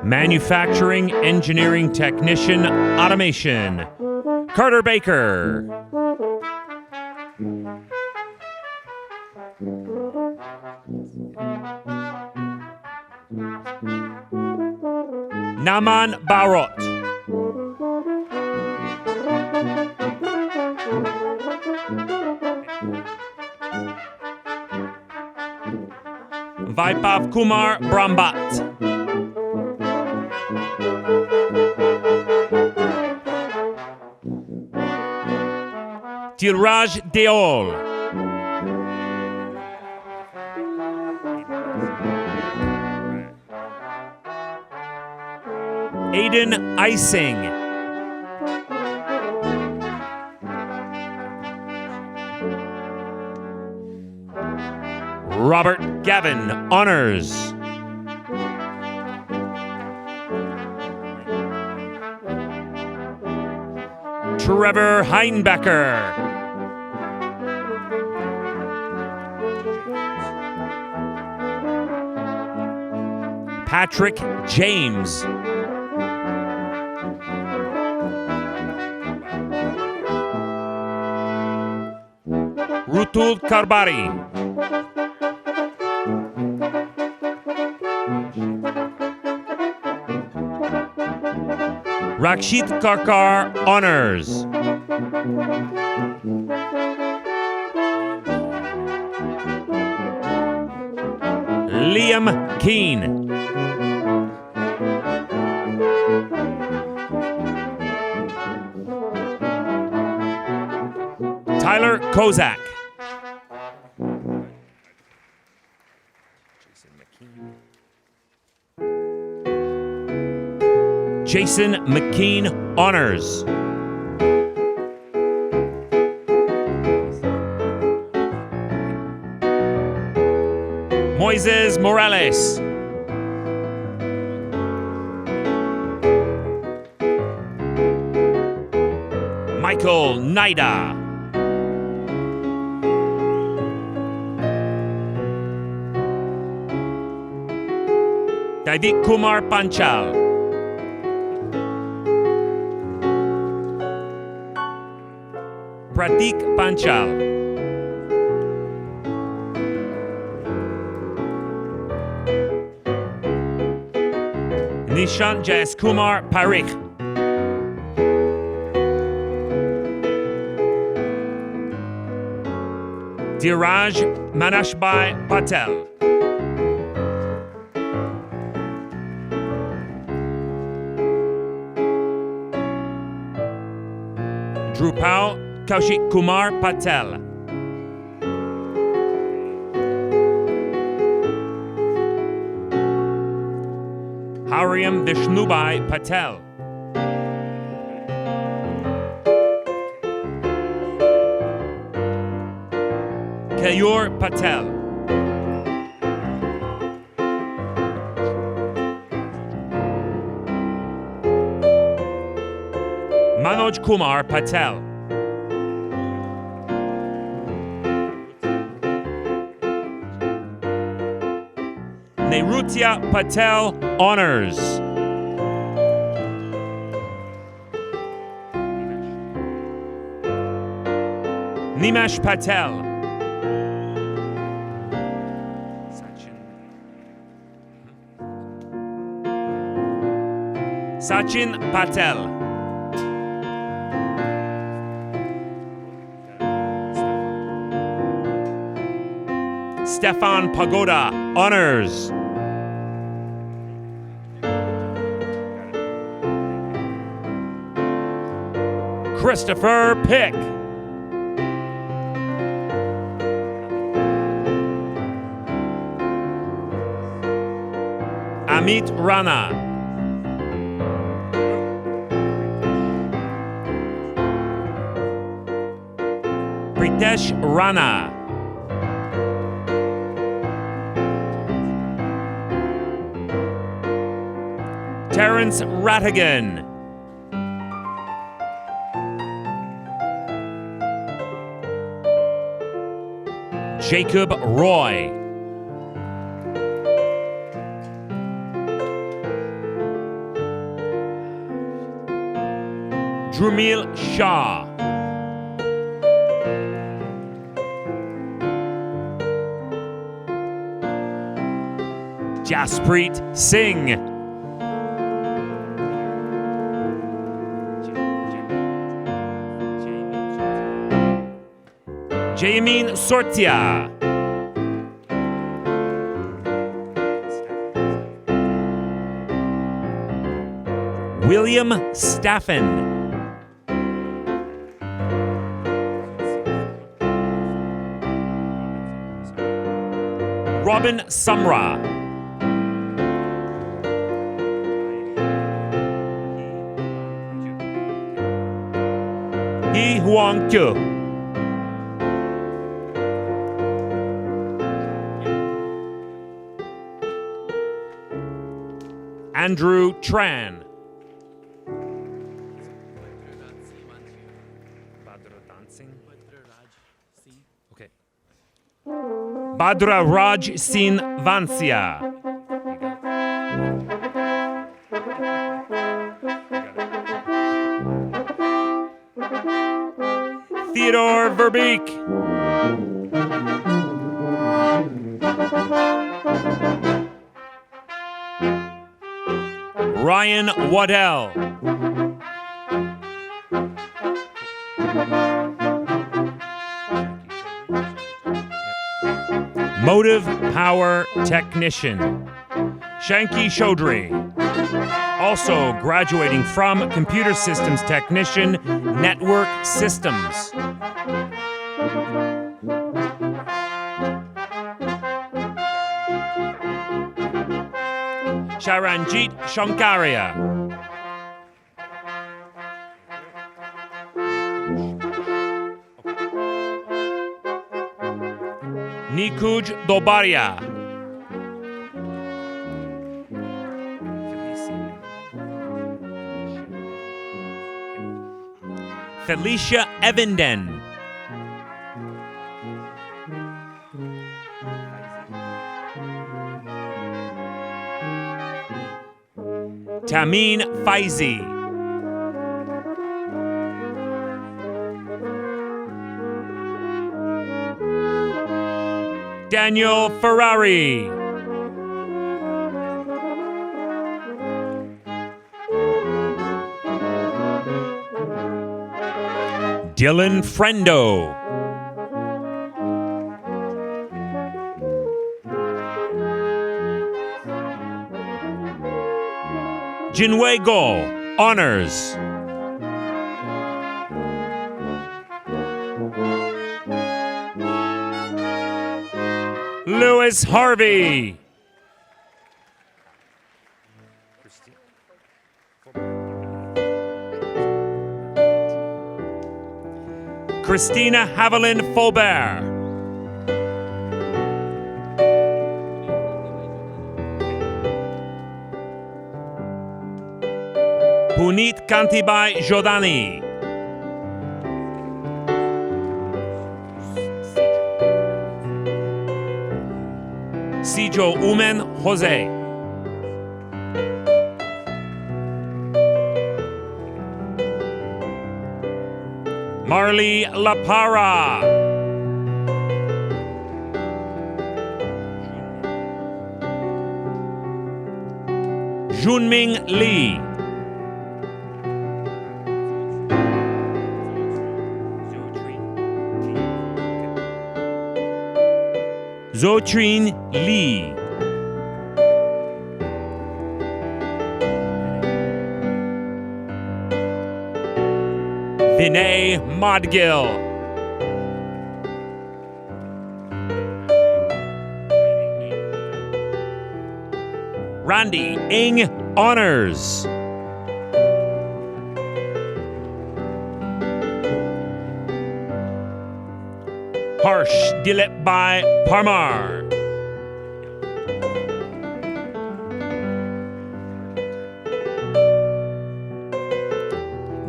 Manufacturing Engineering Technician Automation. Carter Baker. Naman Barot. Vaipav Kumar Brahmbat. Dilraj Deol. Aiden Ising. Robert Gavin. Honors. Trevor Heinbecker. Patrick James. Rutul Karbari. Rakshit Karkar. Honors. Liam Keane. Tyler Kozak. Jason McKean. Honors. Moises Morales. Michael Naida. David Kumar Panchal. Pratik Panchal. Nishant Jas Kumar Parikh. Dhiraj Manashbhai Patel. Drupal Kaushik Kumar Patel. Hariam Vishnubai Patel. Kayur Patel. Manoj Kumar Patel. Nehrutya Patel Honors. Nimesh Patel. Sachin Patel. Stefan Pagoda Honors. Christopher Pick. Amit Rana. Pritesh Rana. Terrence Rattigan. Jacob Roy. Drumil Shah. Jaspreet Singh. Jayamin Sortia. William Staffen. Robin Samra. Hee Huang Kyu. Andrew Tran. Okay. Badra Raj Sin Vansia. Theodore Verbeek. Ryan Waddell. Motive Power Technician, Shanky Chaudhry. Also graduating from Computer Systems Technician, Network Systems. Sharanjit Shankaria. Nikuj Dobaria. Felicia Evenden. Tameen Faizi. Daniel Ferrari. Dylan Frendo. Jinwei Go, honors. Lewis Harvey. Christina Haviland Faubert. Puneet Kantibai Jodani. Sijo Umen Jose. Marley Lapara. Junming Lee. Zotrin Lee. Vinay Modgill. Randy Ing honors. Harsh Dilip Bhai Parmar.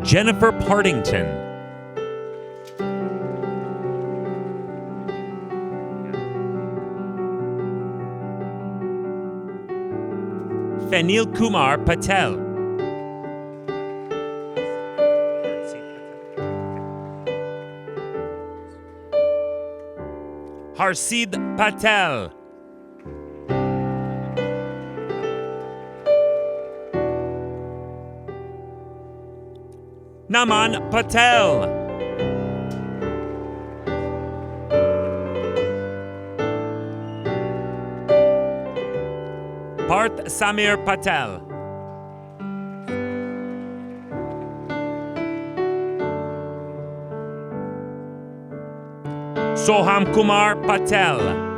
Jennifer Partington. Fenil Kumar Patel. Harsid Patel. Naman Patel. Parth Samir Patel. Soham Kumar Patel.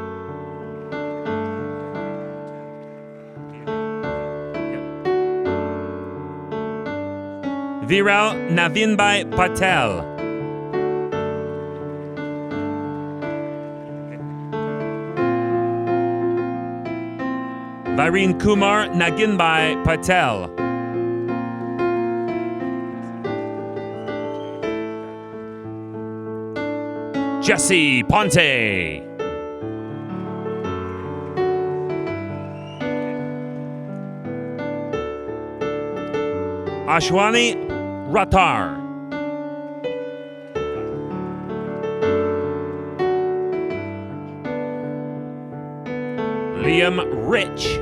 Viral Navinbhai Patel. Vireen Kumar Naginbhai Patel. Jesse Ponte. Ashwani Ratar. Liam Rich.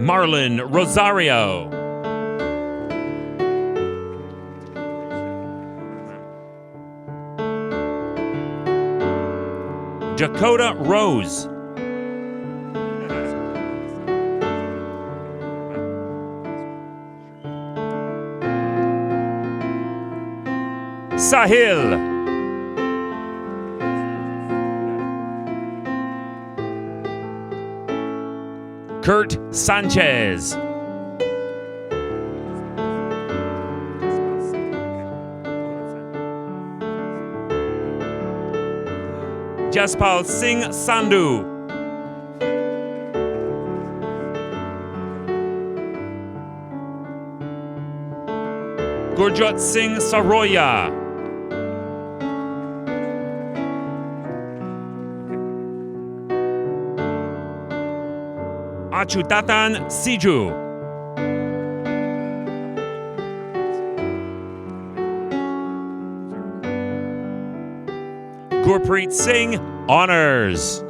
Marlon Rosario. Dakota Rose. Sahil. Kurt Sanchez. Jaspal Singh Sandhu. Gurjot Singh Saroya. Achutatan Siju. Gurpreet Singh, honors.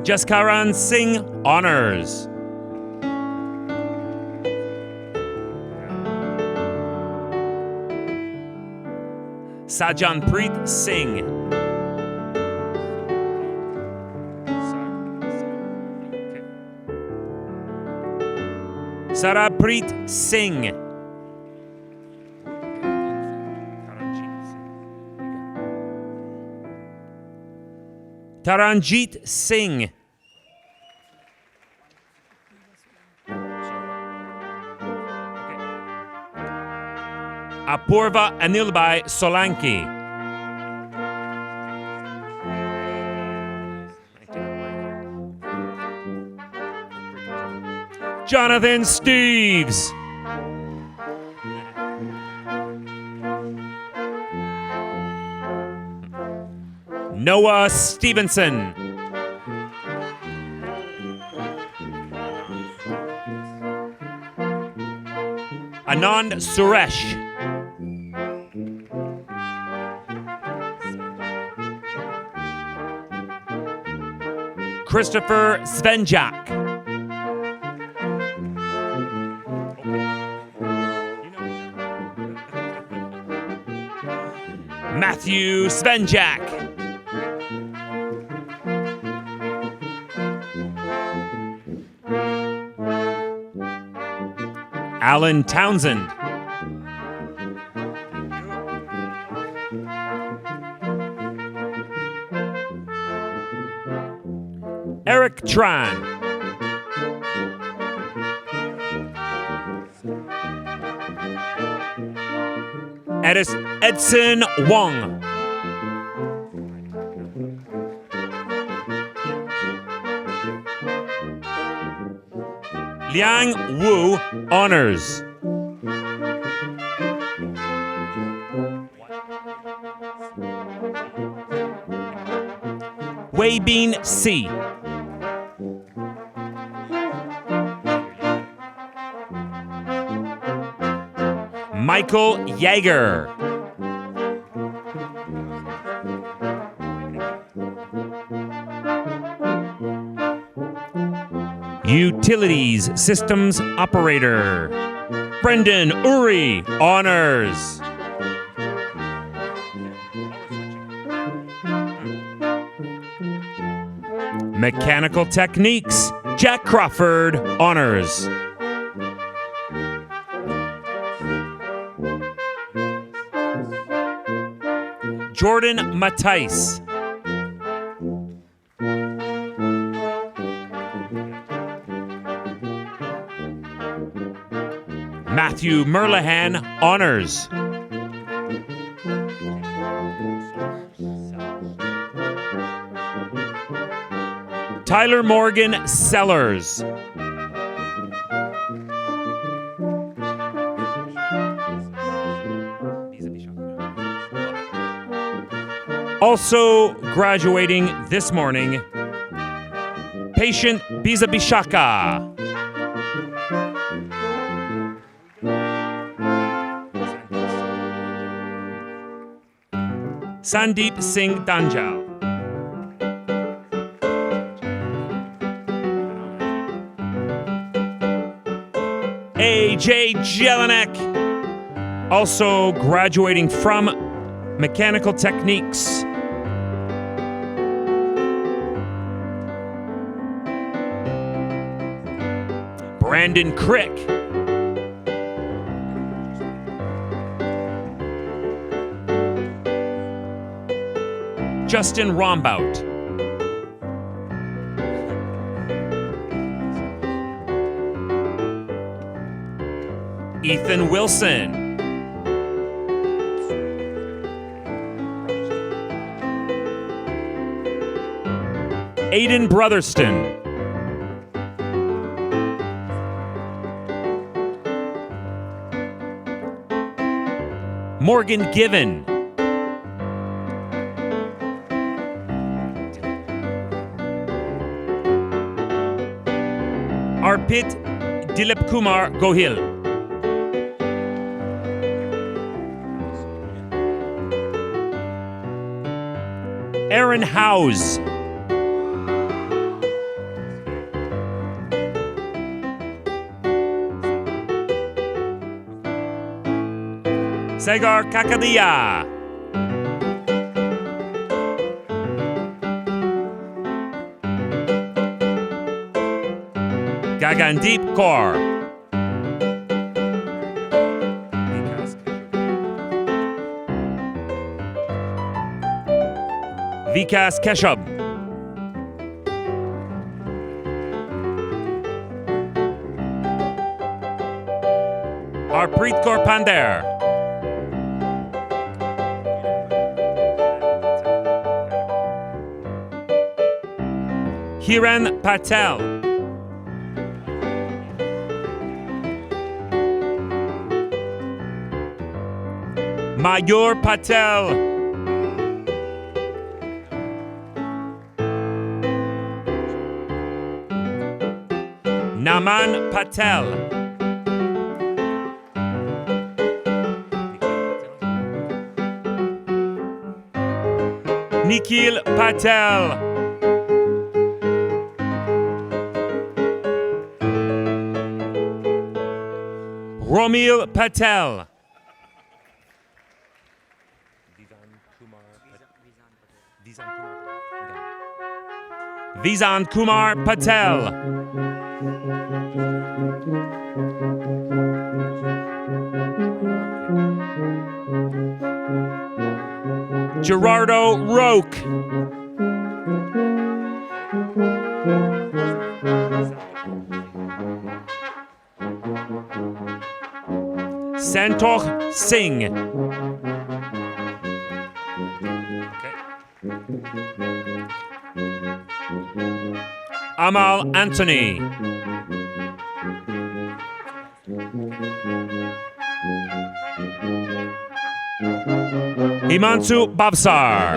Jaskaran Singh, honors. Sajanpreet Singh. Sarabpreet Singh. Taranjit Singh. Apurva Anilbai Solanki. Jonathan Steves. Noah Stevenson. Anand Suresh. Christopher Svenjak. Matthew Svenjak. Alan Townsend. Eric Tran. Edson Wong. Liang Wu, honors. Wei Bin C. Michael Yeager. Utilities Systems Operator. Brendan Uri, honors. Mechanical Techniques, Jack Crawford, honors. Jordan Matthijs. Matthew Merlihan, honors. Tyler Morgan Sellers. Also graduating this morning, Patient Bizabishaka. Sandeep Singh Danjal. AJ Jelinek, also graduating from Mechanical Techniques. Brandon Crick. Justin Rombout. Ethan Wilson. Aiden Brotherston. Morgan Given. Arpit Dilip Kumar Gohil. Aaron Howes. Sagar Kakadia. Gagandeep Kaur. Vikas Keshab. Harpreet Kaur Pander. Hiran Patel. Mayur Patel. Naman Patel. Nikhil Patel. Romil Patel. Vizan Kumar Patel. Gerardo Roque. Santosh Singh. Amal Anthony. Himansu Babsar.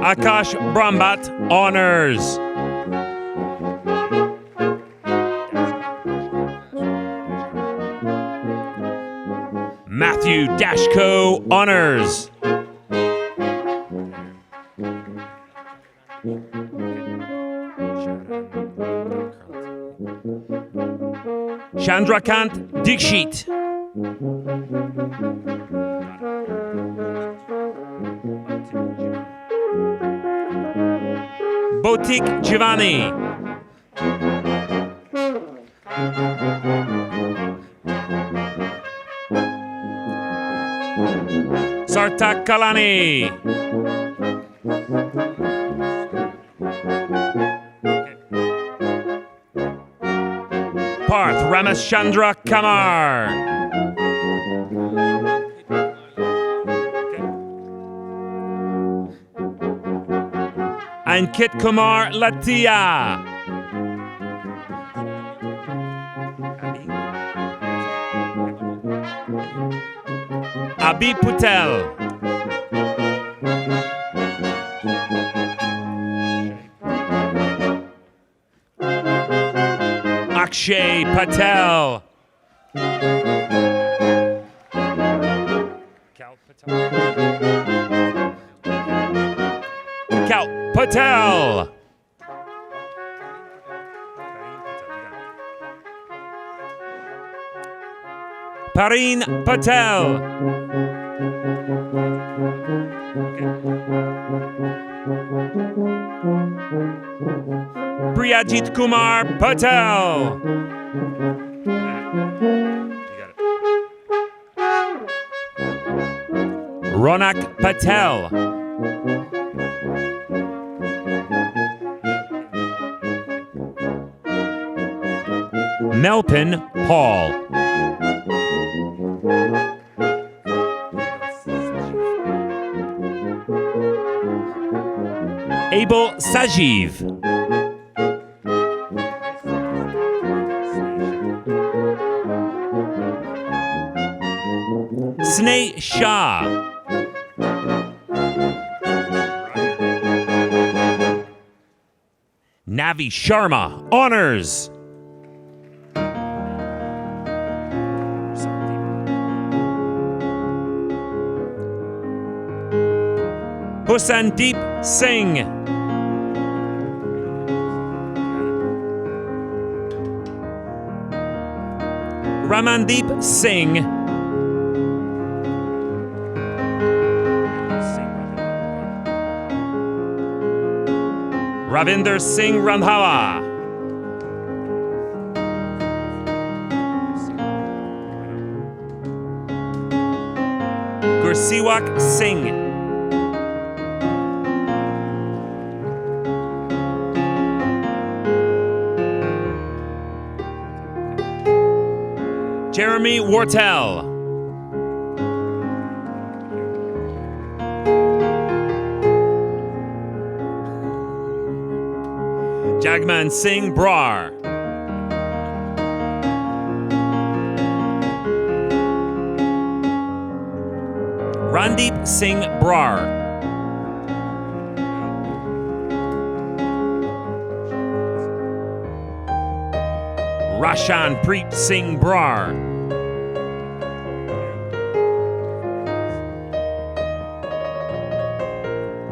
Akash Brahmat Honors. Matthew Dashko Honors. Chandrakant Dikshit. Botik Giovanni. Sartak Kalani. Parth Ramachandra Kamar. Ankit Kumar Latia. Abhi Patel. Akshay Patel. Cal Patel. Pareen Patel. Priyajit Kumar Patel. Ronak Patel. Melpin Paul. Abel Sajiv. Sneh Shah. Navi Sharma, honors. Husandeep Singh. Ramandeep Singh. Ravinder Singh Randhawa. Gursiwak Singh. Jeremy Wortel. Jagman Singh Brar. Randeep Singh Brar. Rashan Preet Singh Brar.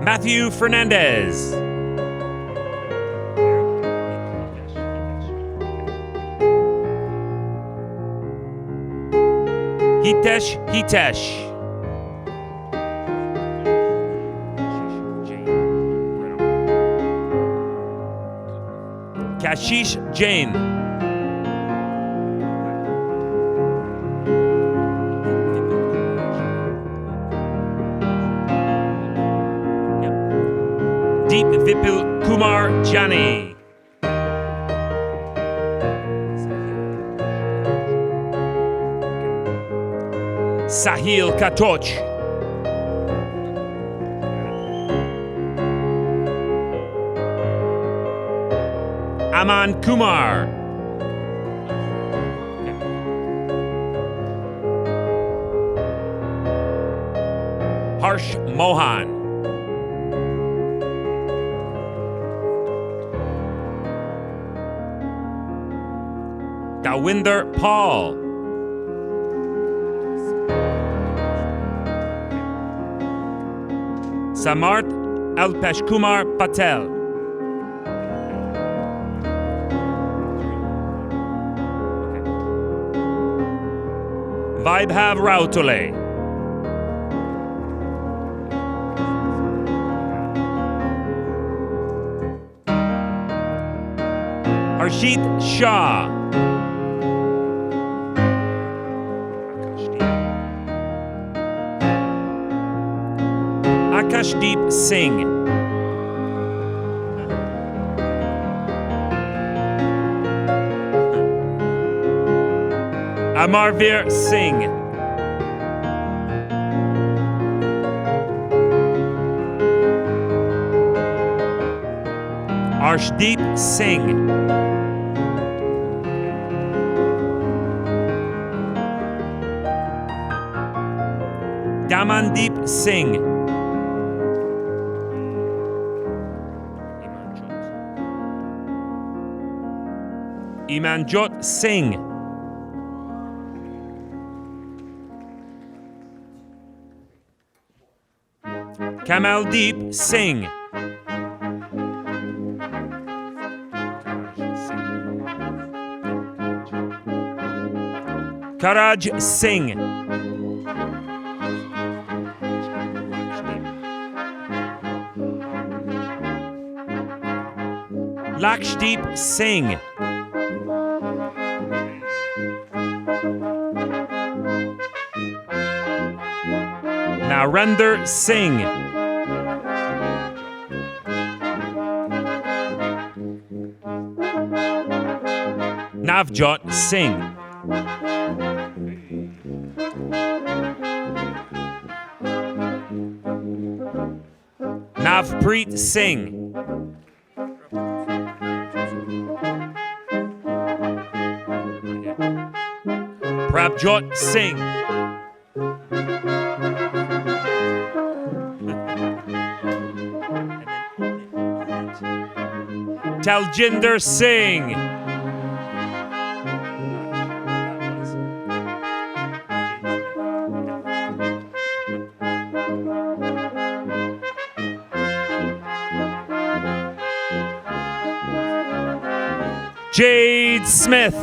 Matthew Fernandez. Hitesh. Kashish Jain. Deep Vipul Kumar Jani. Sahil Katoch. Aman Kumar. Harsh Mohan. Dawinder Paul. Samarth Alpesh Kumar Patel. Vaibhav Rautule. Harshit Shah. Akashdeep Singh. Amarveer Singh. Arshdeep Singh. Damandeep Singh. Imanjot Singh. Kamaldeep Singh. Karaj Singh. Lakshdeep Singh. Narendra Singh. Navjot Singh. Navpreet Singh. Prabjot Singh. Taljinder Singh. Jade Smith.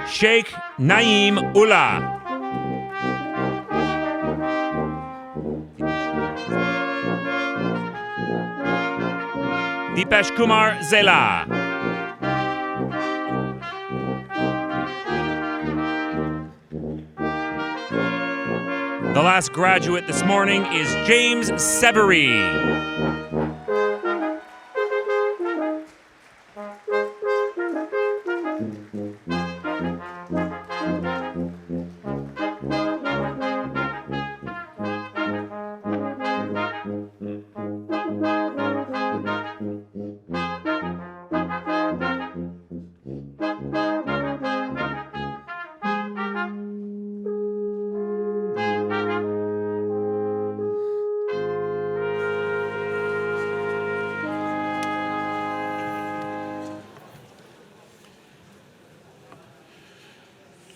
Sheikh Naeem Ullah. Deepesh Kumar Zela. The last graduate this morning is James Severy.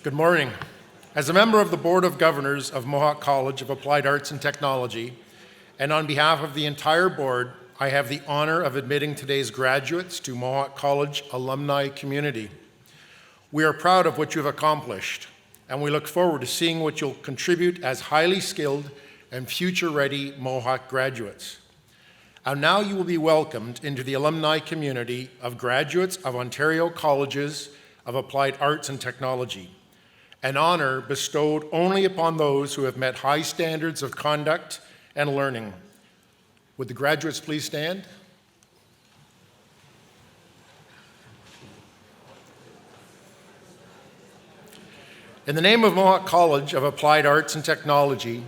Good morning. As a member of the Board of Governors of Mohawk College of Applied Arts and Technology, and on behalf of the entire board, I have the honor of admitting today's graduates to Mohawk College alumni community. We are proud of what you've accomplished, and we look forward to seeing what you'll contribute as highly skilled and future-ready Mohawk graduates. And now you will be welcomed into the alumni community of graduates of Ontario Colleges of Applied Arts and Technology, an honor bestowed only upon those who have met high standards of conduct and learning. Would the graduates please stand? In the name of Mohawk College of Applied Arts and Technology,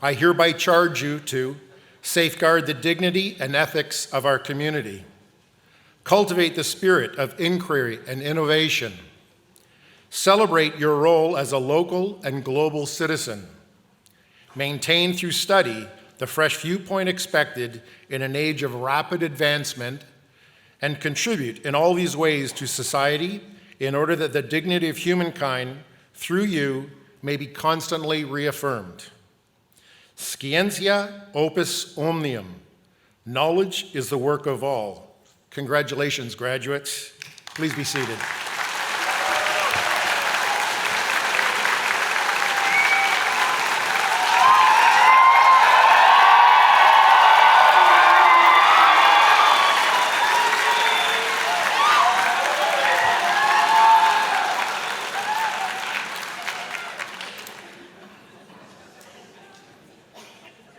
I hereby charge you to safeguard the dignity and ethics of our community, cultivate the spirit of inquiry and innovation, celebrate your role as a local and global citizen, maintain through study the fresh viewpoint expected in an age of rapid advancement, and contribute in all these ways to society in order that the dignity of humankind through you may be constantly reaffirmed. Scientia opus omnium. Knowledge is the work of all. Congratulations, graduates. Please be seated.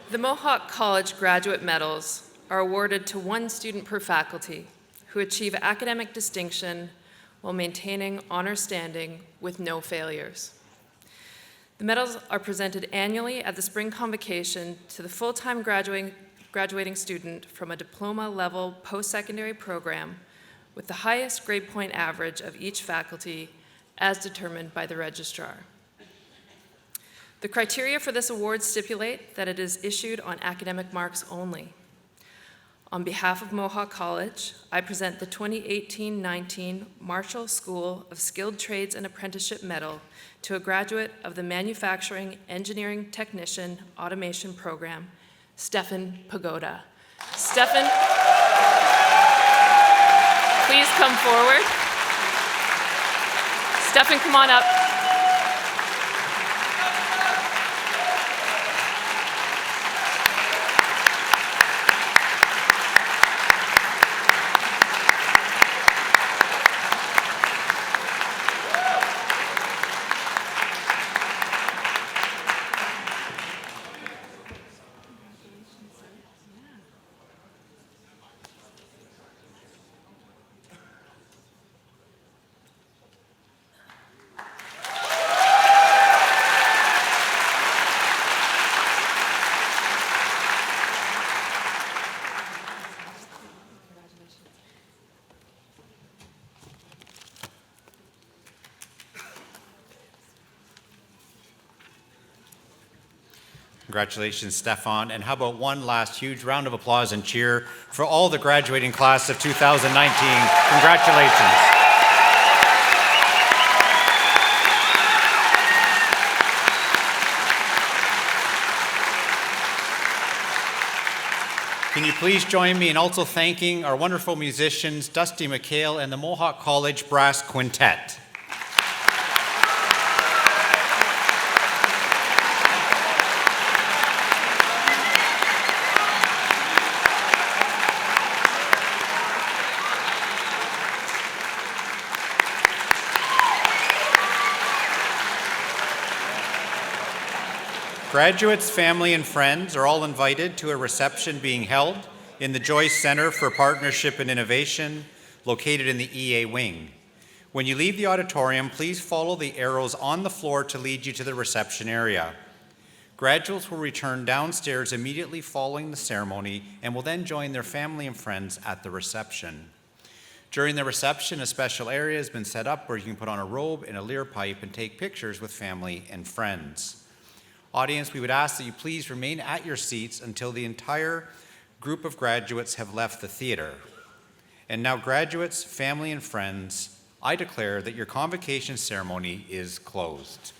The Mohawk College graduate medals are awarded to one student per faculty who achieve academic distinction while maintaining honor standing with no failures. The medals are presented annually at the spring convocation to the full-time graduating student from a diploma-level post-secondary program with the highest grade point average of each faculty as determined by the registrar. The criteria for this award stipulate that it is issued on academic marks only. On behalf of Mohawk College, I present the 2018-19 Marshall School of Skilled Trades and Apprenticeship Medal to a graduate of the Manufacturing Engineering Technician Automation Program, Stefan Pagoda. Stefan, please come forward. Stefan, come on up. Congratulations, Stefan. And how about one last huge round of applause and cheer for all the graduating class of 2019. Congratulations. Can you please join me in also thanking our wonderful musicians, Dusty McHale and the Mohawk College Brass Quintet. Graduates, family, and friends are all invited to a reception being held in the Joyce Center for Partnership and Innovation, located in the EA wing. When you leave the auditorium, please follow the arrows on the floor to lead you to the reception area. Graduates will return downstairs immediately following the ceremony and will then join their family and friends at the reception. During the reception, a special area has been set up where you can put on a robe and a lyre pipe and take pictures with family and friends. Audience, we would ask that you please remain at your seats until the entire group of graduates have left the theater. And now, graduates, family, and friends, I declare that your convocation ceremony is closed.